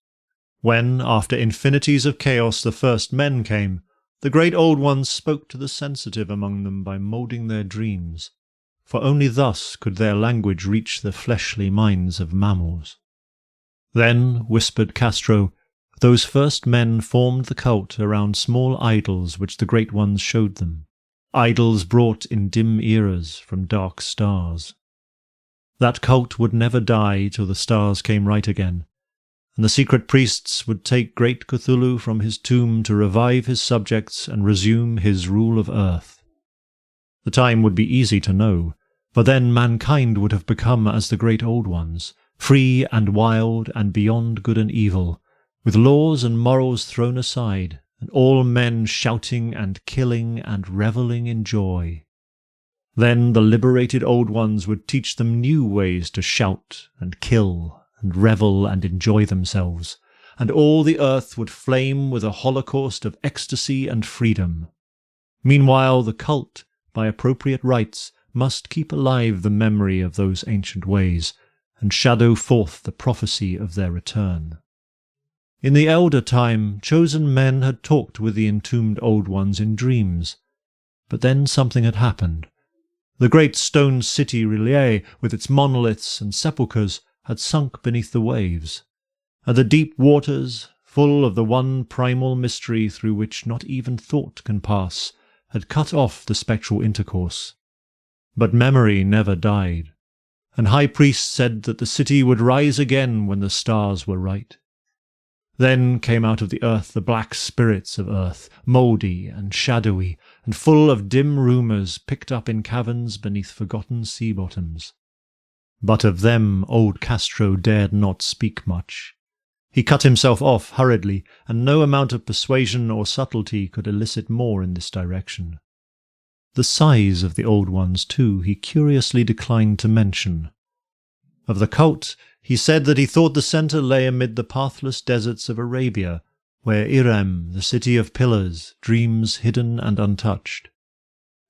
When, after infinities of chaos, the first men came, the great old ones spoke to the sensitive among them by moulding their dreams, for only thus could their language reach the fleshly minds of mammals. Then, whispered Castro, those first men formed the cult around small idols which the great ones showed them, idols brought in dim eras from dark stars. That cult would never die till the stars came right again, and the secret priests would take great Cthulhu from his tomb to revive his subjects and resume his rule of earth. The time would be easy to know, for then mankind would have become as the great old ones, free and wild and beyond good and evil, with laws and morals thrown aside, and all men shouting and killing and revelling in joy. Then the liberated old ones would teach them new ways to shout and kill and revel and enjoy themselves, and all the earth would flame with a holocaust of ecstasy and freedom. Meanwhile the cult, by appropriate rites, must keep alive the memory of those ancient ways, and shadow forth the prophecy of their return. In the elder time, chosen men had talked with the entombed old ones in dreams. But then something had happened. The great stone city R'lyeh, with its monoliths and sepulchres, had sunk beneath the waves, and the deep waters, full of the one primal mystery through which not even thought can pass, had cut off the spectral intercourse. But memory never died, and high priests said that the city would rise again when the stars were right. Then came out of the earth the black spirits of earth, mouldy and shadowy, and full of dim rumours picked up in caverns beneath forgotten sea bottoms. But of them old Castro dared not speak much. He cut himself off hurriedly, and no amount of persuasion or subtlety could elicit more in this direction. The size of the old ones, too, he curiously declined to mention. Of the cult, he said that he thought the centre lay amid the pathless deserts of Arabia, where Irem, the city of pillars, dreams hidden and untouched.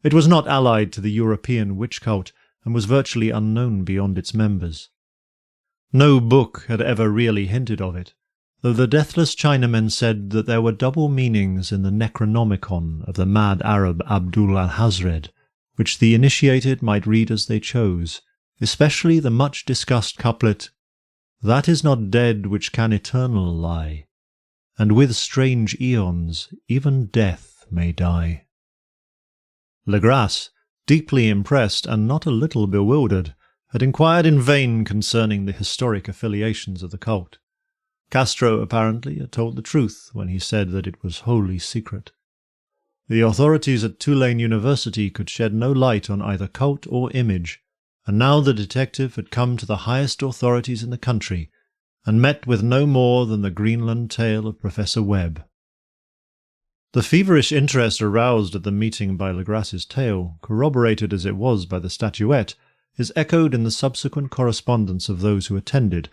It was not allied to the European witch cult, and was virtually unknown beyond its members. No book had ever really hinted of it, though the deathless Chinamen said that there were double meanings in the Necronomicon of the mad Arab Abdul al-Hazred, which the initiated might read as they chose, especially the much-discussed couplet, "That is not dead which can eternal lie, and with strange aeons even death may die." Legrasse, deeply impressed and not a little bewildered, had inquired in vain concerning the historic affiliations of the cult. Castro, apparently, had told the truth when he said that it was wholly secret. The authorities at Tulane University could shed no light on either cult or image, and now the detective had come to the highest authorities in the country, and met with no more than the Greenland tale of Professor Webb. The feverish interest aroused at the meeting by Legras's tale, corroborated as it was by the statuette, is echoed in the subsequent correspondence of those who attended,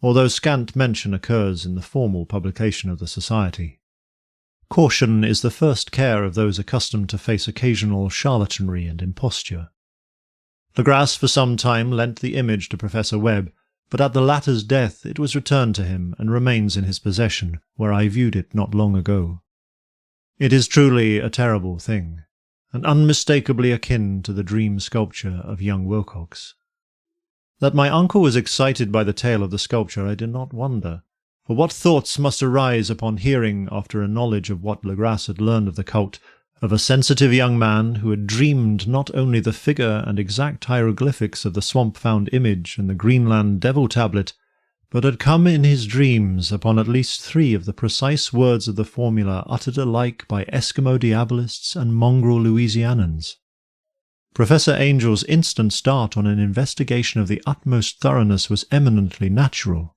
although scant mention occurs in the formal publication of the society. Caution is the first care of those accustomed to face occasional charlatanry and imposture. Legras for some time lent the image to Professor Webb, but at the latter's death it was returned to him and remains in his possession, where I viewed it not long ago. It is truly a terrible thing, and unmistakably akin to the dream sculpture of young Wilcox. That my uncle was excited by the tale of the sculpture I did not wonder, for what thoughts must arise upon hearing, after a knowledge of what Legras had learned of the cult, of a sensitive young man who had dreamed not only the figure and exact hieroglyphics of the swamp-found image and the Greenland devil tablet, but had come in his dreams upon at least 3 of the precise words of the formula uttered alike by Eskimo Diabolists and mongrel Louisianans. Professor Angel's instant start on an investigation of the utmost thoroughness was eminently natural,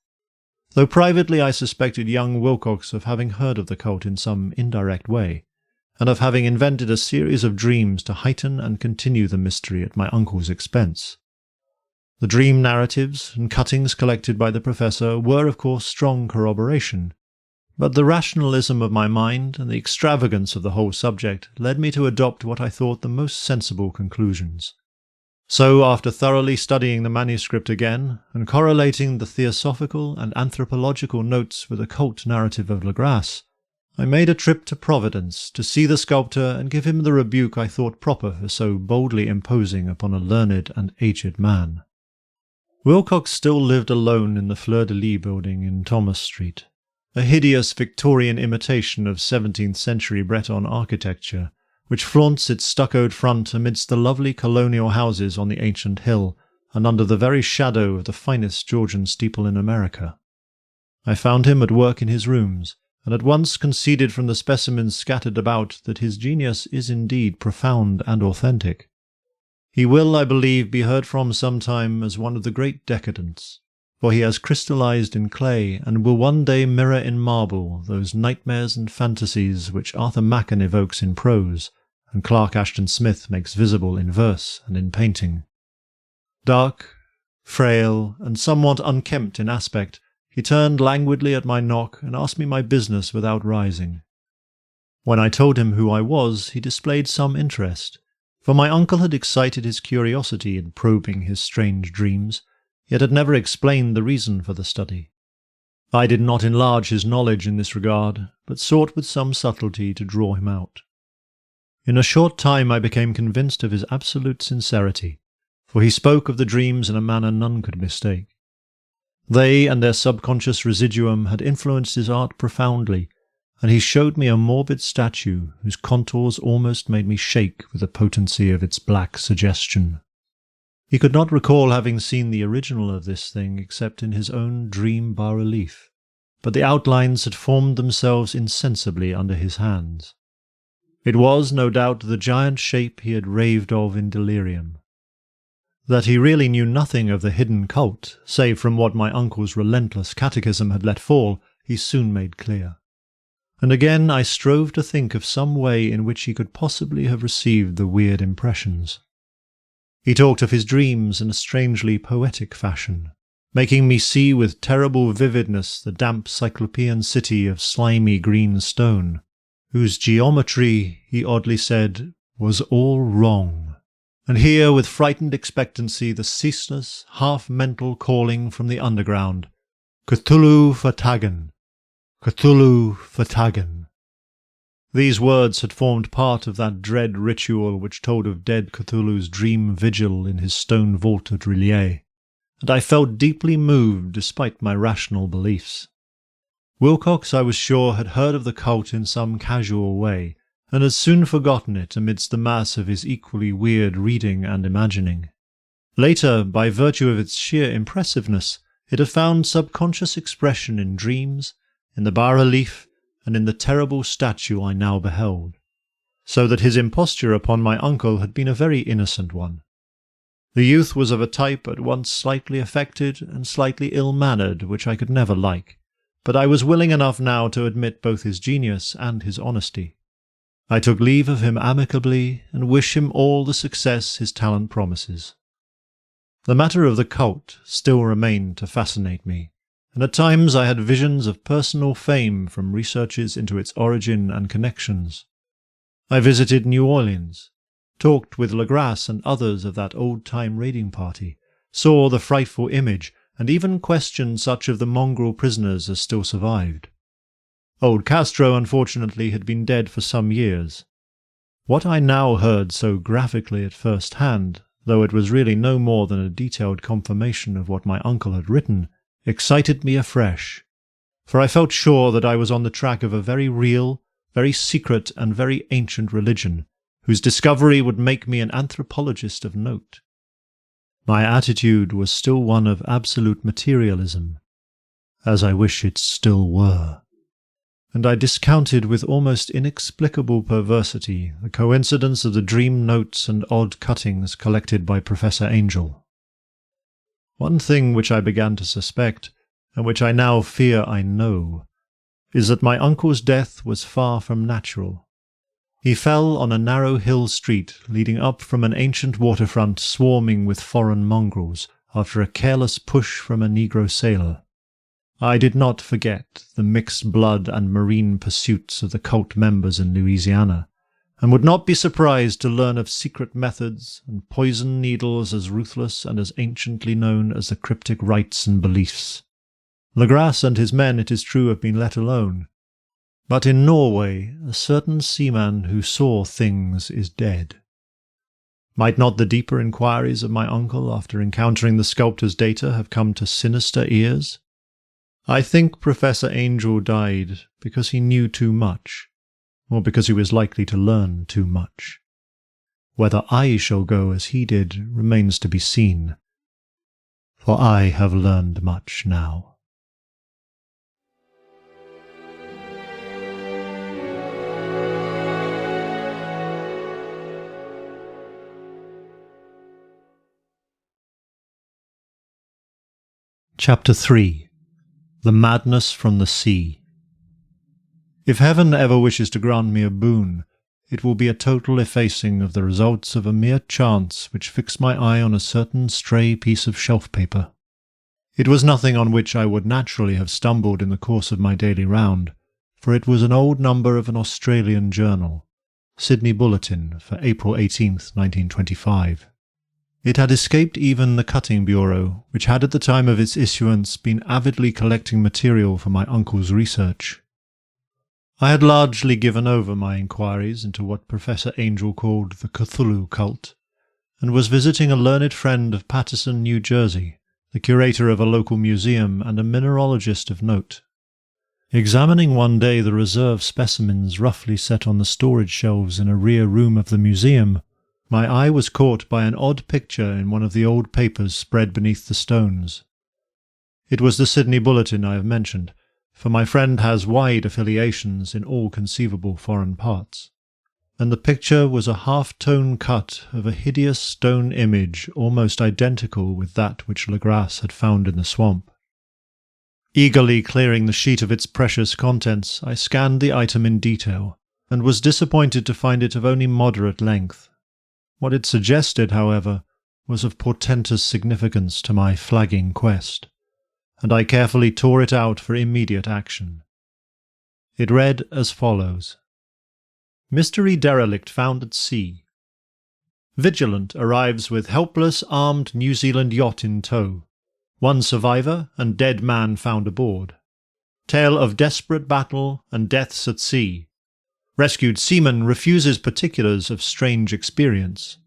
though privately I suspected young Wilcox of having heard of the cult in some indirect way, and of having invented a series of dreams to heighten and continue the mystery at my uncle's expense. The dream narratives and cuttings collected by the professor were, of course, strong corroboration, but the rationalism of my mind and the extravagance of the whole subject led me to adopt what I thought the most sensible conclusions. So, after thoroughly studying the manuscript again, and correlating the theosophical and anthropological notes with the cult narrative of Legras, I made a trip to Providence to see the sculptor and give him the rebuke I thought proper for so boldly imposing upon a learned and aged man. Wilcox still lived alone in the Fleur-de-Lis building in Thomas Street, a hideous Victorian imitation of 17th-century Breton architecture, which flaunts its stuccoed front amidst the lovely colonial houses on the ancient hill and under the very shadow of the finest Georgian steeple in America. I found him at work in his rooms, and at once conceded from the specimens scattered about that his genius is indeed profound and authentic. He will, I believe, be heard from sometime as one of the great decadents, for he has crystallized in clay and will one day mirror in marble those nightmares and fantasies which Arthur Machen evokes in prose, and Clark Ashton Smith makes visible in verse and in painting. Dark, frail, and somewhat unkempt in aspect, he turned languidly at my knock and asked me my business without rising. When I told him who I was, he displayed some interest, for my uncle had excited his curiosity in probing his strange dreams, yet had never explained the reason for the study. I did not enlarge his knowledge in this regard, but sought with some subtlety to draw him out. In a short time I became convinced of his absolute sincerity, for he spoke of the dreams in a manner none could mistake. They and their subconscious residuum had influenced his art profoundly, and he showed me a morbid statue whose contours almost made me shake with the potency of its black suggestion. He could not recall having seen the original of this thing except in his own dream bas-relief, but the outlines had formed themselves insensibly under his hands. It was, no doubt, the giant shape he had raved of in delirium. That he really knew nothing of the hidden cult, save from what my uncle's relentless catechism had let fall, he soon made clear. And again I strove to think of some way in which he could possibly have received the weird impressions. He talked of his dreams in a strangely poetic fashion, making me see with terrible vividness the damp cyclopean city of slimy green stone, whose geometry, he oddly said, was all wrong, and hear with frightened expectancy the ceaseless, half-mental calling from the underground, Cthulhu Fatagan, Cthulhu Fatagan. These words had formed part of that dread ritual which told of dead Cthulhu's dream vigil in his stone vault at Rilliers, and I felt deeply moved despite my rational beliefs. Wilcox, I was sure, had heard of the cult in some casual way, and had soon forgotten it amidst the mass of his equally weird reading and imagining. Later, by virtue of its sheer impressiveness, It had found subconscious expression in dreams, in the bas-relief, and in the terrible statue I now beheld, so that his imposture upon my uncle had been a very innocent one. The youth was of a type at once slightly affected and slightly ill-mannered, which I could never like, but I was willing enough now to admit both his genius and his honesty. I took leave of him amicably, and wish him all the success his talent promises. The matter of the cult still remained to fascinate me, and at times I had visions of personal fame from researches into its origin and connections. I visited New Orleans, talked with Legras and others of that old-time raiding party, saw the frightful image, and even questioned such of the mongrel prisoners as still survived. Old Castro, unfortunately, had been dead for some years. What I now heard so graphically at first hand, though it was really no more than a detailed confirmation of what my uncle had written, excited me afresh, for I felt sure that I was on the track of a very real, very secret, and very ancient religion, whose discovery would make me an anthropologist of note. My attitude was still one of absolute materialism, as I wish it still were, and I discounted with almost inexplicable perversity the coincidence of the dream notes and odd cuttings collected by Professor Angel. One thing which I began to suspect, and which I now fear I know, is that my uncle's death was far from natural. He fell on a narrow hill street leading up from an ancient waterfront swarming with foreign mongrels after a careless push from a Negro sailor. I did not forget the mixed blood and marine pursuits of the cult members in Louisiana, and would not be surprised to learn of secret methods and poison needles as ruthless and as anciently known as the cryptic rites and beliefs. Legras and his men, it is true, have been let alone, but in Norway a certain seaman who saw things is dead. Might not the deeper inquiries of my uncle after encountering the sculptor's data have come to sinister ears? I think Professor Angel died because he knew too much, or because he was likely to learn too much. Whether I shall go as he did remains to be seen, for I have learned much now. Chapter 3. The Madness from the Sea. If heaven ever wishes to grant me a boon, it will be a total effacing of the results of a mere chance which fixed my eye on a certain stray piece of shelf paper. It was nothing on which I would naturally have stumbled in the course of my daily round, for it was an old number of an Australian journal, Sydney Bulletin, for April 18th, 1925. It had escaped even the cutting bureau, which had at the time of its issuance been avidly collecting material for my uncle's research. I had largely given over my inquiries into what Professor Angel called the Cthulhu cult, and was visiting a learned friend of Paterson, New Jersey, the curator of a local museum and a mineralogist of note. Examining one day the reserve specimens roughly set on the storage shelves in a rear room of the museum, my eye was caught by an odd picture in one of the old papers spread beneath the stones. It was the Sydney Bulletin I have mentioned, for my friend has wide affiliations in all conceivable foreign parts, and the picture was a half-tone cut of a hideous stone image almost identical with that which Legras had found in the swamp. Eagerly clearing the sheet of its precious contents, I scanned the item in detail, and was disappointed to find it of only moderate length. What it suggested, however, was of portentous significance to my flagging quest, and I carefully tore it out for immediate action. It read as follows: Mystery derelict found at sea. Vigilant arrives with helpless armed New Zealand yacht in tow. One survivor and dead man found aboard. Tale of desperate battle and deaths at sea. Rescued seaman refuses particulars of strange experience.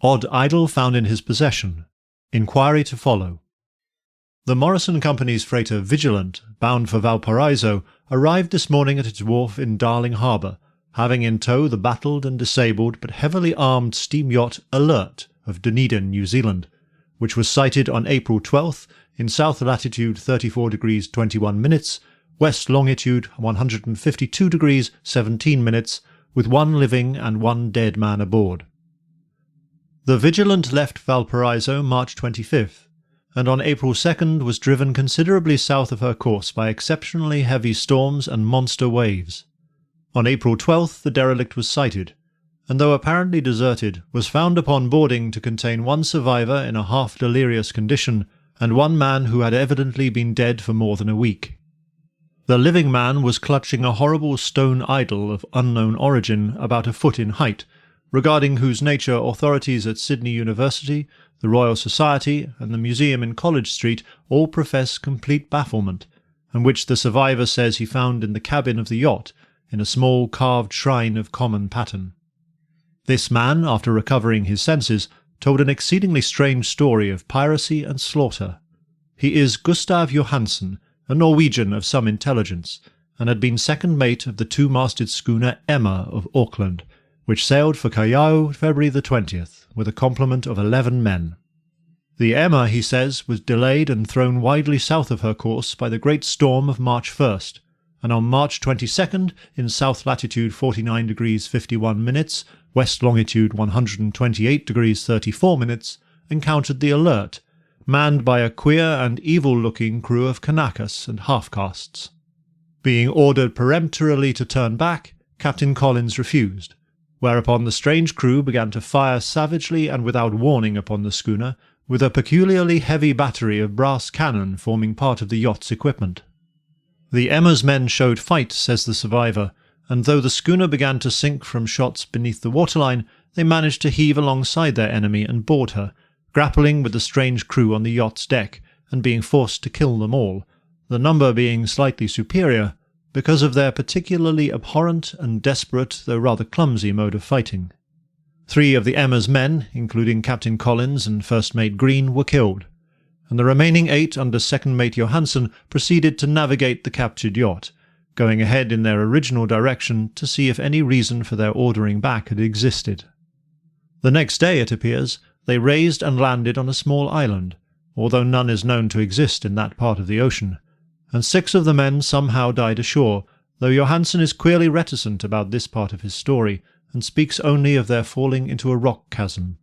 Odd idol found in his possession. Inquiry to follow. The Morrison Company's freighter Vigilant, bound for Valparaiso, arrived this morning at its wharf in Darling Harbour, having in tow the battled and disabled but heavily armed steam yacht Alert of Dunedin, New Zealand, which was sighted on April 12th in south latitude 34 degrees 21 minutes, west longitude 152 degrees 17 minutes, with one living and one dead man aboard. The Vigilant left Valparaiso March 25th, and on April 2nd was driven considerably south of her course by exceptionally heavy storms and monster waves. On April 12th the derelict was sighted, and though apparently deserted, was found upon boarding to contain one survivor in a half-delirious condition, and one man who had evidently been dead for more than a week. The living man was clutching a horrible stone idol of unknown origin about a foot in height, regarding whose nature authorities at Sydney University, the Royal Society, and the museum in College Street all profess complete bafflement, and which the survivor says he found in the cabin of the yacht, in a small carved shrine of common pattern. This man, after recovering his senses, told an exceedingly strange story of piracy and slaughter. He is Gustav Johansen, a Norwegian of some intelligence, and had been second mate of the two-masted schooner Emma of Auckland, which sailed for Callao February the 20th, with a complement of 11 men. The Emma, he says, was delayed and thrown widely south of her course by the great storm of March 1st, and on March 22nd, in south latitude 49 degrees 51 minutes, west longitude 128 degrees 34 minutes, encountered the Alert, manned by a queer and evil-looking crew of Kanakas and half-castes. Being ordered peremptorily to turn back, Captain Collins refused, whereupon the strange crew began to fire savagely and without warning upon the schooner, with a peculiarly heavy battery of brass cannon forming part of the yacht's equipment. The Emma's men showed fight, says the survivor, and though the schooner began to sink from shots beneath the waterline, they managed to heave alongside their enemy and board her, grappling with the strange crew on the yacht's deck, and being forced to kill them all, the number being slightly superior, because of their particularly abhorrent and desperate, though rather clumsy mode of fighting. 3 of the Emma's men, including Captain Collins and First Mate Green, were killed, and the remaining 8 under Second Mate Johansen proceeded to navigate the captured yacht, going ahead in their original direction to see if any reason for their ordering back had existed. The next day, it appears, they raised and landed on a small island, although none is known to exist in that part of the ocean, and 6 of the men somehow died ashore, though Johansen is queerly reticent about this part of his story, and speaks only of their falling into a rock chasm.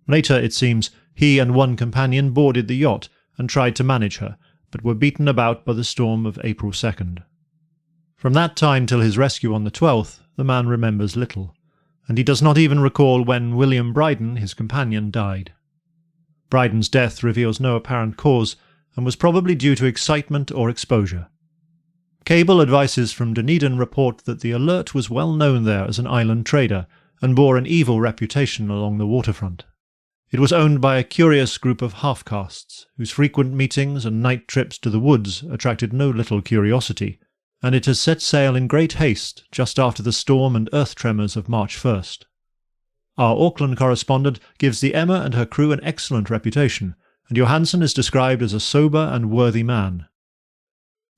Later, it seems, he and one companion boarded the yacht and tried to manage her, but were beaten about by the storm of April 2nd. From that time till his rescue on the 12th, the man remembers little, and he does not even recall when William Bryden, his companion, died. Bryden's death reveals no apparent cause, and was probably due to excitement or exposure. Cable advices from Dunedin report that the Alert was well known there as an island trader, and bore an evil reputation along the waterfront. It was owned by a curious group of half-castes, whose frequent meetings and night trips to the woods attracted no little curiosity, and it has set sail in great haste just after the storm and earth tremors of March 1st. Our Auckland correspondent gives the Emma and her crew an excellent reputation, and Johansen is described as a sober and worthy man.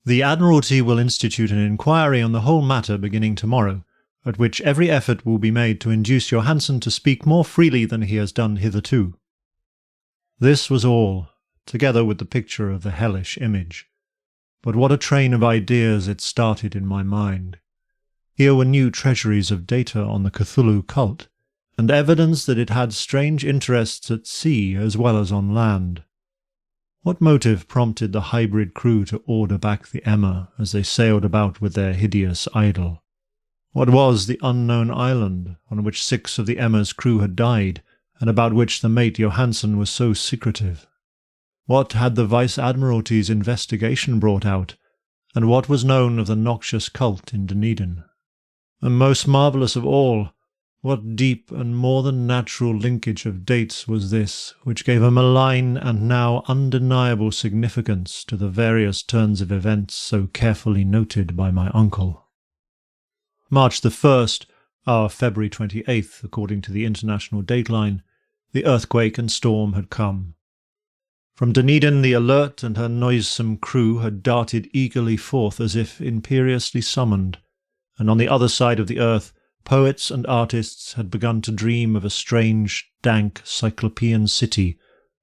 The Admiralty will institute an inquiry on the whole matter beginning tomorrow, at which every effort will be made to induce Johansen to speak more freely than he has done hitherto. This was all, together with the picture of the hellish image. But what a train of ideas it started in my mind. Here were new treasuries of data on the Cthulhu cult, and evidence that it had strange interests at sea as well as on land. What motive prompted the hybrid crew to order back the Emma as they sailed about with their hideous idol? What was the unknown island on which 6 of the Emma's crew had died, and about which the mate Johansen was so secretive? What had the Vice-Admiralty's investigation brought out, and what was known of the noxious cult in Dunedin? And most marvellous of all, what deep and more than natural linkage of dates was this, which gave a malign and now undeniable significance to the various turns of events so carefully noted by my uncle? March the 1st, our February 28th, according to the international dateline, the earthquake and storm had come. From Dunedin the Alert and her noisome crew had darted eagerly forth as if imperiously summoned, and on the other side of the earth poets and artists had begun to dream of a strange, dank, cyclopean city,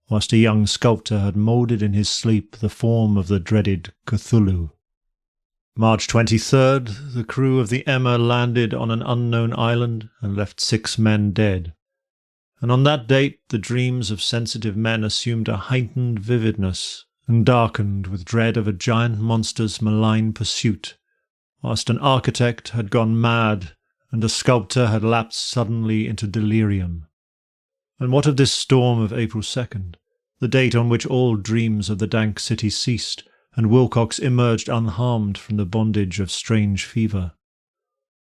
whilst a young sculptor had moulded in his sleep the form of the dreaded Cthulhu. March 23rd, the crew of the Emma landed on an unknown island and left 6 men dead. And on that date the dreams of sensitive men assumed a heightened vividness and darkened with dread of a giant monster's malign pursuit, whilst an architect had gone mad and a sculptor had lapsed suddenly into delirium. And what of this storm of April 2nd, the date on which all dreams of the dank city ceased, and Wilcox emerged unharmed from the bondage of strange fever?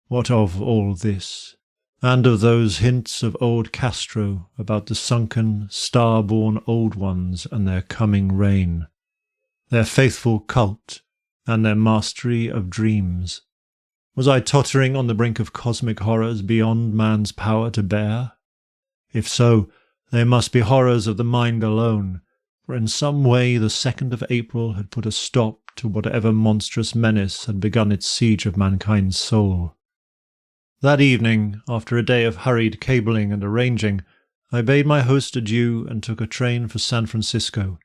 What of all this, and of those hints of old Castro about the sunken, star-born old ones and their coming reign, their faithful cult, and their mastery of dreams? Was I tottering on the brink of cosmic horrors beyond man's power to bear? If so, they must be horrors of the mind alone, for in some way the 2nd of April had put a stop to whatever monstrous menace had begun its siege of mankind's soul. That evening, after a day of hurried cabling and arranging, I bade my host adieu and took a train for San Francisco.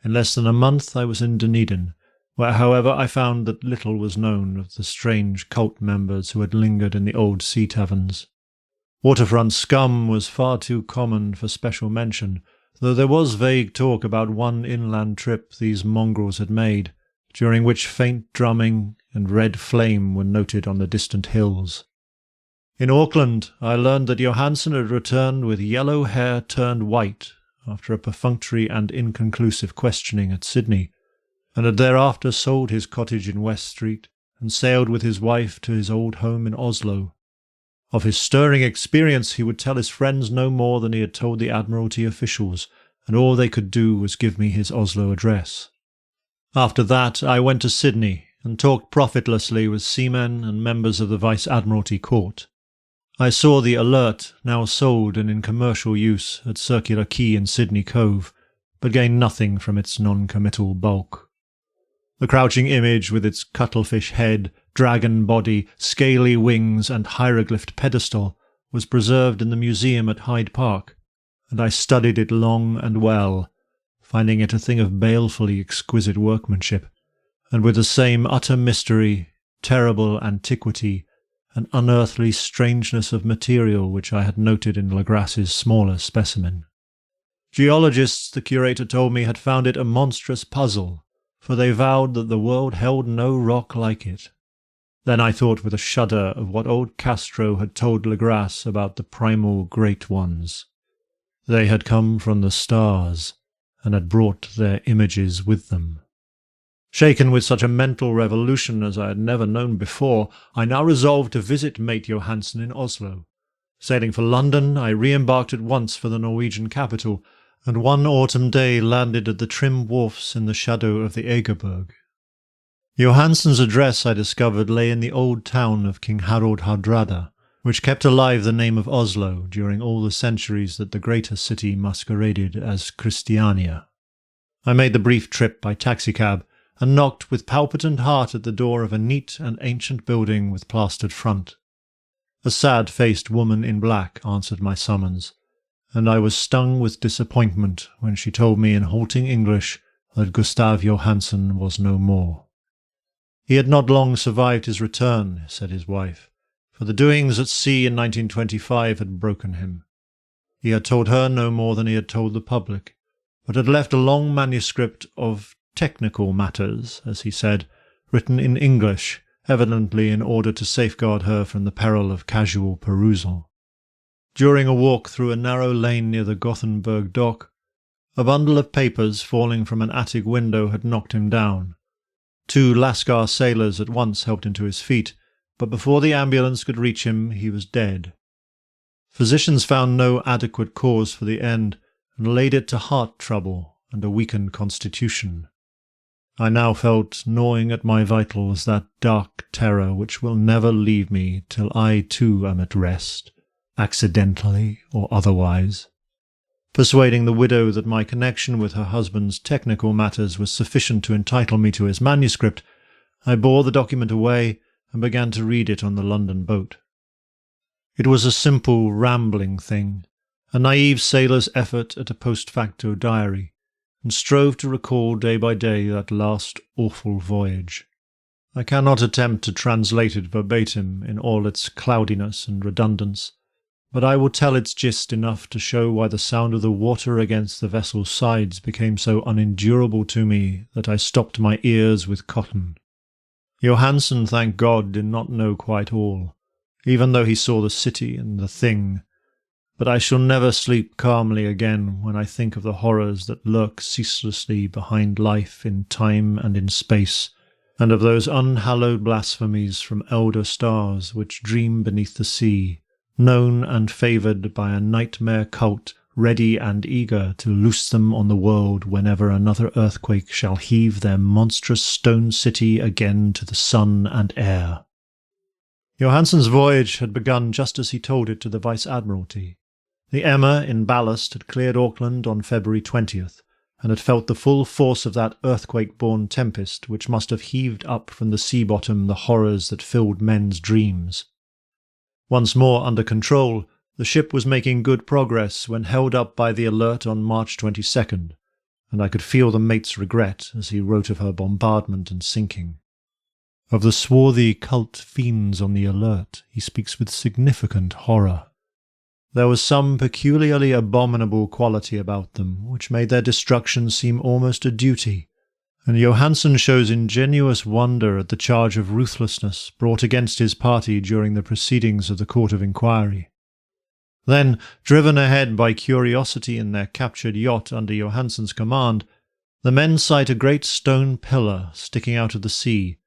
In less than a month I was in Dunedin, where, however, I found that little was known of the strange cult members who had lingered in the old sea taverns. Waterfront scum was far too common for special mention, though there was vague talk about one inland trip these mongrels had made, during which faint drumming and red flame were noted on the distant hills. In Auckland, I learned that Johansen had returned with yellow hair turned white after a perfunctory and inconclusive questioning at Sydney, and had thereafter sold his cottage in West Street and sailed with his wife to his old home in Oslo. Of his stirring experience he would tell his friends no more than he had told the Admiralty officials, and all they could do was give me his Oslo address. After that I went to Sydney and talked profitlessly with seamen and members of the Vice-Admiralty Court. I saw the Alert, now sold and in commercial use at Circular Quay in Sydney Cove, but gained nothing from its non-committal bulk. The crouching image with its cuttlefish head, dragon body, scaly wings and hieroglyphed pedestal was preserved in the museum at Hyde Park, and I studied it long and well, finding it a thing of balefully exquisite workmanship, and with the same utter mystery, terrible antiquity, and unearthly strangeness of material which I had noted in Legras's smaller specimen. Geologists, the curator told me, had found it a monstrous puzzle, for they vowed that the world held no rock like it. Then I thought with a shudder of what old Castro had told Legras about the primal great ones. They had come from the stars, and had brought their images with them. Shaken with such a mental revolution as I had never known before, I now resolved to visit mate Johansen in Oslo. Sailing for London, I re-embarked at once for the Norwegian capital, and one autumn day landed at the trim wharfs in the shadow of the Egerberg. Johansen's address, I discovered, lay in the old town of King Harald Hardrada, which kept alive the name of Oslo during all the centuries that the greater city masqueraded as Christiania. I made the brief trip by taxicab, and knocked with palpitant heart at the door of a neat and ancient building with plastered front. A sad-faced woman in black answered my summons, and I was stung with disappointment when she told me in halting English that Gustav Johansen was no more. He had not long survived his return, said his wife, for the doings at sea in 1925 had broken him. He had told her no more than he had told the public, but had left a long manuscript of technical matters, as he said, written in English, evidently in order to safeguard her from the peril of casual perusal. During a walk through a narrow lane near the Gothenburg dock, a bundle of papers falling from an attic window had knocked him down. 2 Lascar sailors at once helped him to his feet, but before the ambulance could reach him he was dead. Physicians found no adequate cause for the end, and laid it to heart trouble and a weakened constitution. I now felt gnawing at my vitals that dark terror which will never leave me till I too am at rest, accidentally or otherwise. Persuading the widow that my connection with her husband's technical matters was sufficient to entitle me to his manuscript, I bore the document away and began to read it on the London boat. It was a simple, rambling thing, a naive sailor's effort at a post facto diary, and strove to recall day by day that last awful voyage. I cannot attempt to translate it verbatim in all its cloudiness and redundance, but I will tell its gist enough to show why the sound of the water against the vessel's sides became so unendurable to me that I stopped my ears with cotton. Johansen, thank God, did not know quite all, even though he saw the city and the thing, but I shall never sleep calmly again when I think of the horrors that lurk ceaselessly behind life in time and in space, and of those unhallowed blasphemies from elder stars which dream beneath the sea, known and favoured by a nightmare cult ready and eager to loose them on the world whenever another earthquake shall heave their monstrous stone city again to the sun and air. Johansen's voyage had begun just as he told it to the Vice-Admiralty. The Emma in ballast had cleared Auckland on February 20th, and had felt the full force of that earthquake-born tempest which must have heaved up from the sea bottom the horrors that filled men's dreams. Once more under control, the ship was making good progress when held up by the Alert on March 22nd, and I could feel the mate's regret as he wrote of her bombardment and sinking. Of the swarthy cult fiends on the Alert he speaks with significant horror. There was some peculiarly abominable quality about them which made their destruction seem almost a duty, and Johansen shows ingenuous wonder at the charge of ruthlessness brought against his party during the proceedings of the Court of Inquiry. Then, driven ahead by curiosity in their captured yacht under Johansen's command, the men sight a great stone pillar sticking out of the sea,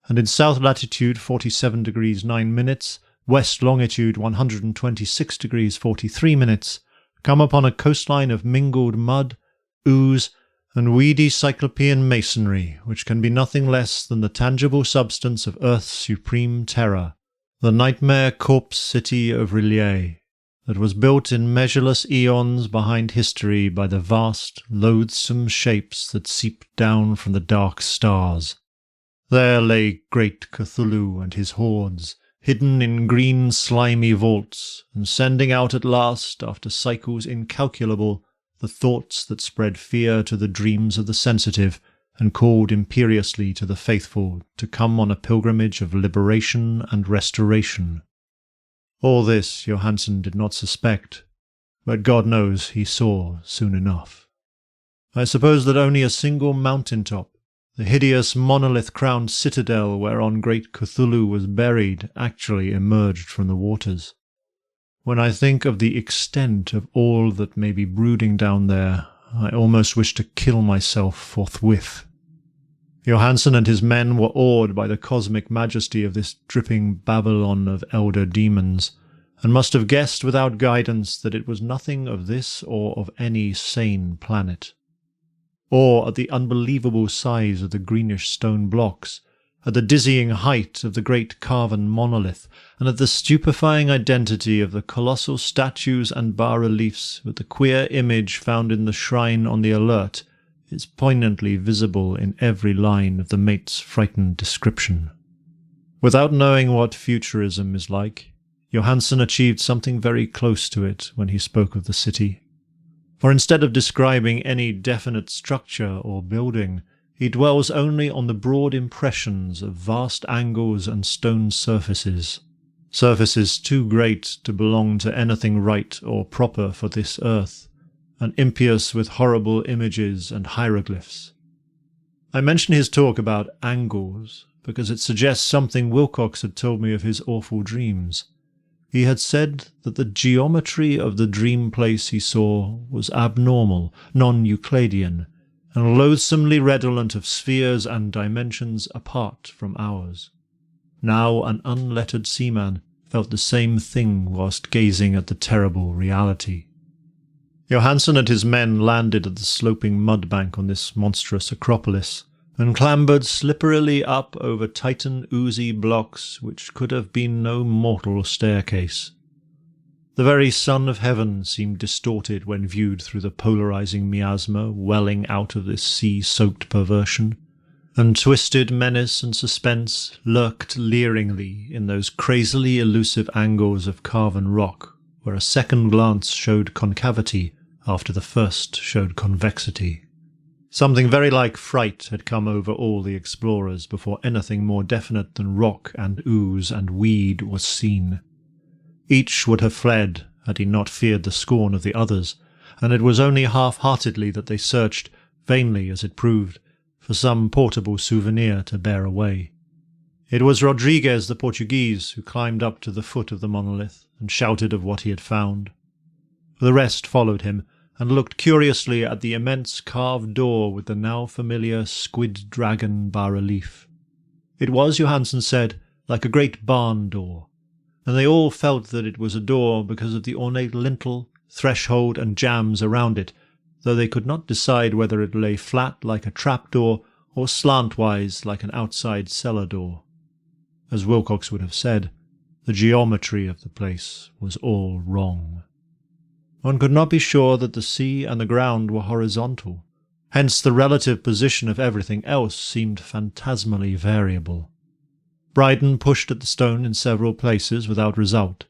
and in south latitude 47 degrees 9 minutes, west longitude 126 degrees 43 minutes, come upon a coastline of mingled mud, ooze, and weedy cyclopean masonry, which can be nothing less than the tangible substance of Earth's supreme terror, the nightmare corpse city of R'lyeh, that was built in measureless eons behind history by the vast, loathsome shapes that seeped down from the dark stars. There lay great Cthulhu and his hordes, hidden in green slimy vaults, and sending out at last, after cycles incalculable, the thoughts that spread fear to the dreams of the sensitive, and called imperiously to the faithful to come on a pilgrimage of liberation and restoration. All this Johansen did not suspect, but God knows he saw soon enough. I suppose that only a single mountain-top, the hideous monolith-crowned citadel whereon great Cthulhu was buried, actually emerged from the waters. When I think of the extent of all that may be brooding down there, I almost wish to kill myself forthwith. Johansen and his men were awed by the cosmic majesty of this dripping Babylon of elder demons, and must have guessed without guidance that it was nothing of this or of any sane planet. Or at the unbelievable size of the greenish stone blocks, at the dizzying height of the great carven monolith, and at the stupefying identity of the colossal statues and bas-reliefs with the queer image found in the shrine on the Alert, is poignantly visible in every line of the mate's frightened description. Without knowing what futurism is like, Johansen achieved something very close to it when he spoke of the city. For instead of describing any definite structure or building, he dwells only on the broad impressions of vast angles and stone surfaces too great to belong to anything right or proper for this earth, and impious with horrible images and hieroglyphs. I mention his talk about angles because it suggests something Wilcox had told me of his awful dreams. He had said that the geometry of the dream place he saw was abnormal, non-Euclidean, and loathsomely redolent of spheres and dimensions apart from ours. Now an unlettered seaman felt the same thing whilst gazing at the terrible reality. Johansen and his men landed at the sloping mud bank on this monstrous acropolis, and clambered slipperily up over Titan oozy blocks which could have been no mortal staircase. The very sun of heaven seemed distorted when viewed through the polarizing miasma welling out of this sea-soaked perversion, and twisted menace and suspense lurked leeringly in those crazily elusive angles of carven rock where a second glance showed concavity after the first showed convexity. Something very like fright had come over all the explorers before anything more definite than rock and ooze and weed was seen. Each would have fled had he not feared the scorn of the others, and it was only half-heartedly that they searched, vainly as it proved, for some portable souvenir to bear away. It was Rodriguez the Portuguese who climbed up to the foot of the monolith and shouted of what he had found. The rest followed him, and looked curiously at the immense carved door with the now familiar squid dragon bas-relief. It was, Johansen said, like a great barn door, and they all felt that it was a door because of the ornate lintel, threshold, and jambs around it, though they could not decide whether it lay flat like a trapdoor or slantwise like an outside cellar door. As Wilcox would have said, the geometry of the place was all wrong. One could not be sure that the sea and the ground were horizontal, hence the relative position of everything else seemed phantasmally variable. Bryden pushed at the stone in several places without result.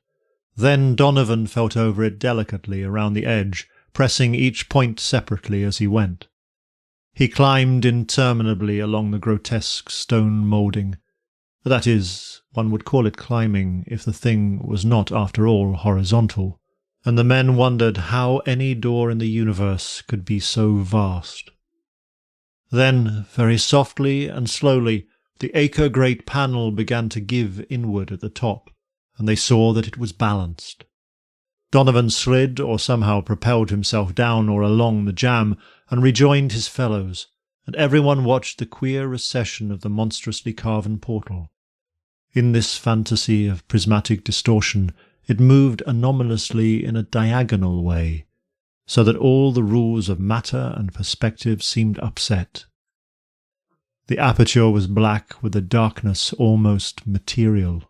Then Donovan felt over it delicately around the edge, pressing each point separately as he went. He climbed interminably along the grotesque stone moulding. That is, one would call it climbing if the thing was not after all horizontal, and the men wondered how any door in the universe could be so vast. Then, very softly and slowly, the acre-great panel began to give inward at the top, and they saw that it was balanced. Donovan slid or somehow propelled himself down or along the jamb and rejoined his fellows, and everyone watched the queer recession of the monstrously carven portal. In this fantasy of prismatic distortion, it moved anomalously in a diagonal way, so that all the rules of matter and perspective seemed upset. The aperture was black with a darkness almost material.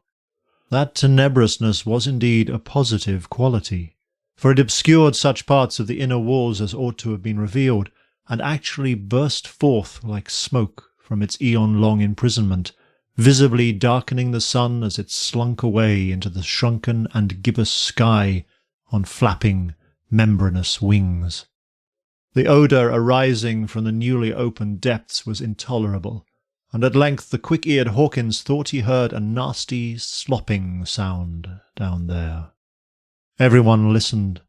That tenebrousness was indeed a positive quality, for it obscured such parts of the inner walls as ought to have been revealed, and actually burst forth like smoke from its eon-long imprisonment, visibly darkening the sun as it slunk away into the shrunken and gibbous sky on flapping, membranous wings. The odour arising from the newly opened depths was intolerable, and at length the quick-eared Hawkins thought he heard a nasty, slopping sound down there. Everyone listened,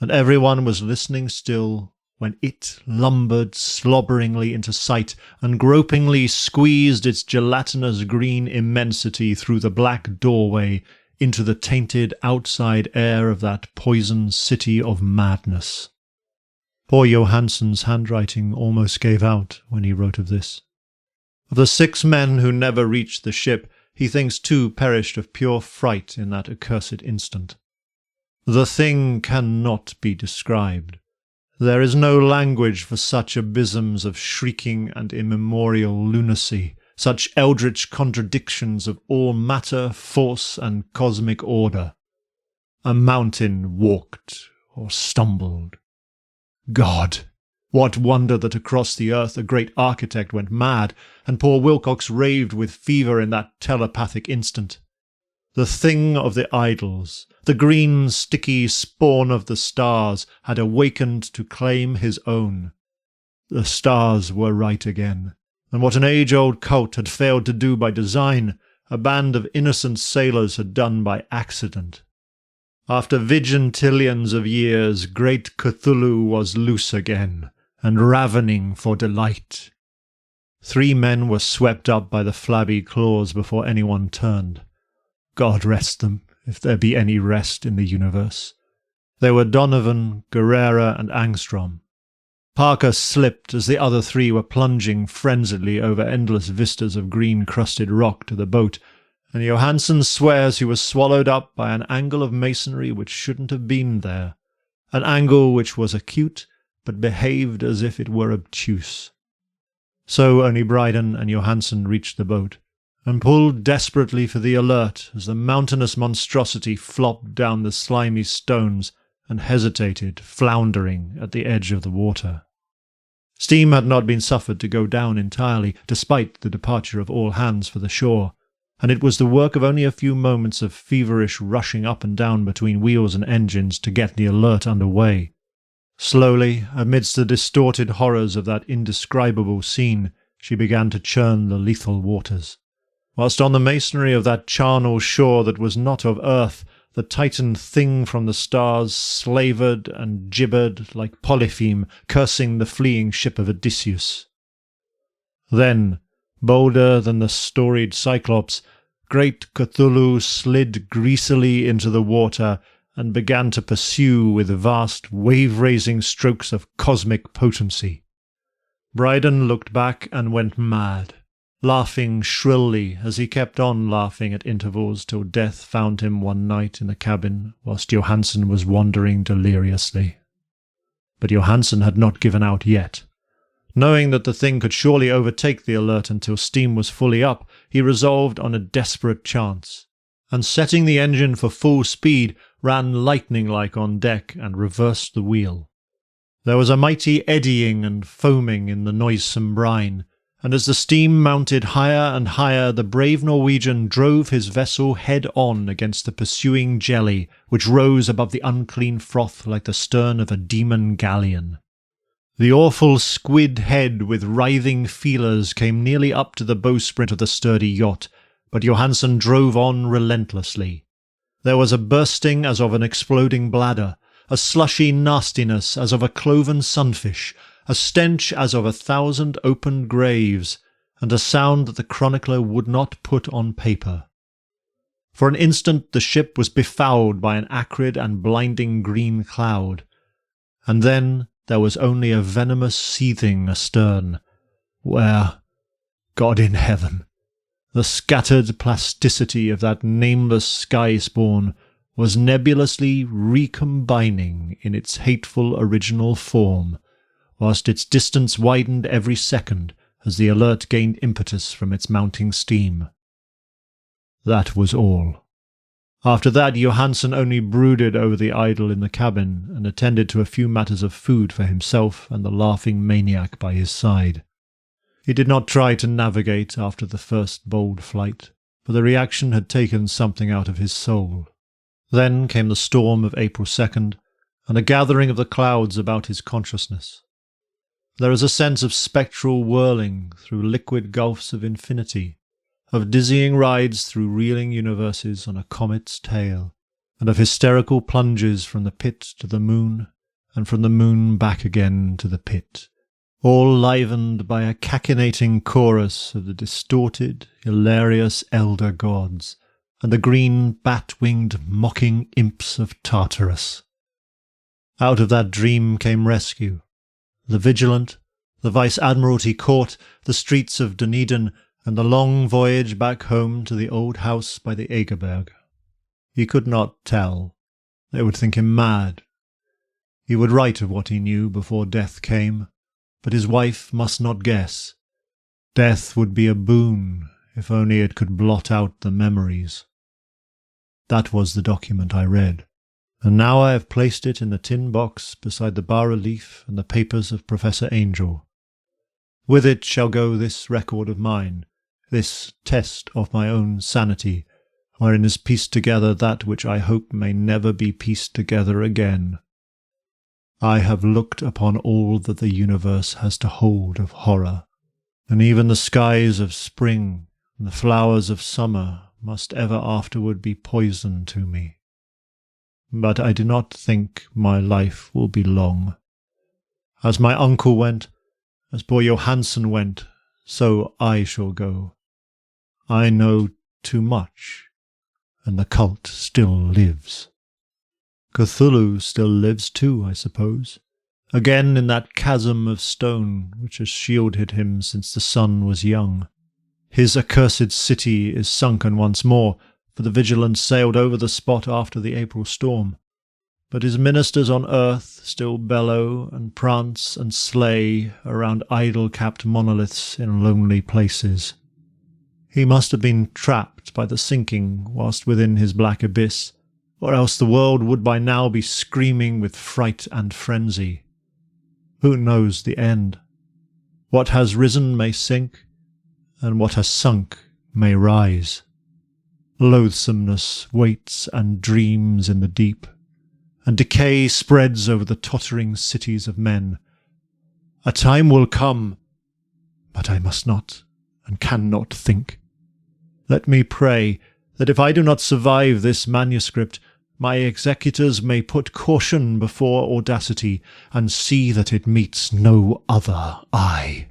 and everyone was listening still, when it lumbered slobberingly into sight and gropingly squeezed its gelatinous green immensity through the black doorway into the tainted outside air of that poisoned city of madness. Poor Johansen's handwriting almost gave out when he wrote of this. Of the 6 men who never reached the ship, he thinks 2 perished of pure fright in that accursed instant. The thing cannot be described. There is no language for such abysms of shrieking and immemorial lunacy, such eldritch contradictions of all matter, force, and cosmic order. A mountain walked or stumbled. God! What wonder that across the earth a great architect went mad, and poor Wilcox raved with fever in that telepathic instant. The thing of the idols, the green, sticky spawn of the stars, had awakened to claim his own. The stars were right again, and what an age-old cult had failed to do by design, a band of innocent sailors had done by accident. After vigintillions of years, great Cthulhu was loose again, and ravening for delight. 3 men were swept up by the flabby claws before anyone turned. God rest them, if there be any rest in the universe. They were Donovan, Guerrera, and Angstrom. Parker slipped as the other 3 were plunging frenziedly over endless vistas of green-crusted rock to the boat, and Johansen swears he was swallowed up by an angle of masonry which shouldn't have been there, an angle which was acute, but behaved as if it were obtuse. So only Bryden and Johansen reached the boat, and pulled desperately for the Alert as the mountainous monstrosity flopped down the slimy stones and hesitated, floundering at the edge of the water. Steam had not been suffered to go down entirely, despite the departure of all hands for the shore, and it was the work of only a few moments of feverish rushing up and down between wheels and engines to get the alert under way. Slowly, amidst the distorted horrors of that indescribable scene, she began to churn the lethal waters. Whilst on the masonry of that charnel shore that was not of earth, the Titan thing from the stars slavered and gibbered like Polypheme cursing the fleeing ship of Odysseus. Then, bolder than the storied Cyclops, great Cthulhu slid greasily into the water and began to pursue with vast wave-raising strokes of cosmic potency. Bryden looked back and went mad, laughing shrilly as he kept on laughing at intervals till death found him one night in the cabin whilst Johansen was wandering deliriously. But Johansen had not given out yet. Knowing that the thing could surely overtake the alert until steam was fully up, he resolved on a desperate chance, and setting the engine for full speed, ran lightning-like on deck and reversed the wheel. There was a mighty eddying and foaming in the noisome brine, and as the steam mounted higher and higher, the brave Norwegian drove his vessel head-on against the pursuing jelly, which rose above the unclean froth like the stern of a demon galleon. The awful squid head with writhing feelers came nearly up to the bowsprit of the sturdy yacht, but Johansen drove on relentlessly. There was a bursting as of an exploding bladder, a slushy nastiness as of a cloven sunfish, a stench as of 1,000 opened graves, and a sound that the chronicler would not put on paper. For an instant the ship was befouled by an acrid and blinding green cloud, and then there was only a venomous seething astern, where, God in heaven, the scattered plasticity of that nameless sky-spawn was nebulously recombining in its hateful original form, whilst its distance widened every second as the alert gained impetus from its mounting steam. That was all. After that Johansen only brooded over the idol in the cabin and attended to a few matters of food for himself and the laughing maniac by his side. He did not try to navigate after the first bold flight, for the reaction had taken something out of his soul. Then came the storm of April 2nd, and a gathering of the clouds about his consciousness. There is a sense of spectral whirling through liquid gulfs of infinity, of dizzying rides through reeling universes on a comet's tail, and of hysterical plunges from the pit to the moon, and from the moon back again to the pit, all livened by a cachinnating chorus of the distorted, hilarious elder gods, and the green bat-winged mocking imps of Tartarus. Out of that dream came rescue. The Vigilant, the Vice-Admiralty Court, the streets of Dunedin, and the long voyage back home to the old house by the Egerberg. He could not tell. They would think him mad. He would write of what he knew before death came, but his wife must not guess. Death would be a boon, if only it could blot out the memories. That was the document I read, and now I have placed it in the tin box beside the bas-relief and the papers of Professor Angel. With it shall go this record of mine, this test of my own sanity, wherein is pieced together that which I hope may never be pieced together again. I have looked upon all that the universe has to hold of horror, and even the skies of spring and the flowers of summer must ever afterward be poison to me. But I do not think my life will be long. As my uncle went, as poor Johansen went, so I shall go. I know too much, and the cult still lives. Cthulhu still lives too, I suppose, again in that chasm of stone which has shielded him since the sun was young. His accursed city is sunken once more, for the Vigilant sailed over the spot after the April storm. But his ministers on earth still bellow and prance and slay around idol-capped monoliths in lonely places. He must have been trapped by the sinking whilst within his black abyss, or else the world would by now be screaming with fright and frenzy. Who knows the end? What has risen may sink, and what has sunk may rise. Loathsomeness waits and dreams in the deep, and decay spreads over the tottering cities of men. A time will come, but I must not and cannot think. Let me pray that if I do not survive this manuscript, my executors may put caution before audacity, and see that it meets no other eye.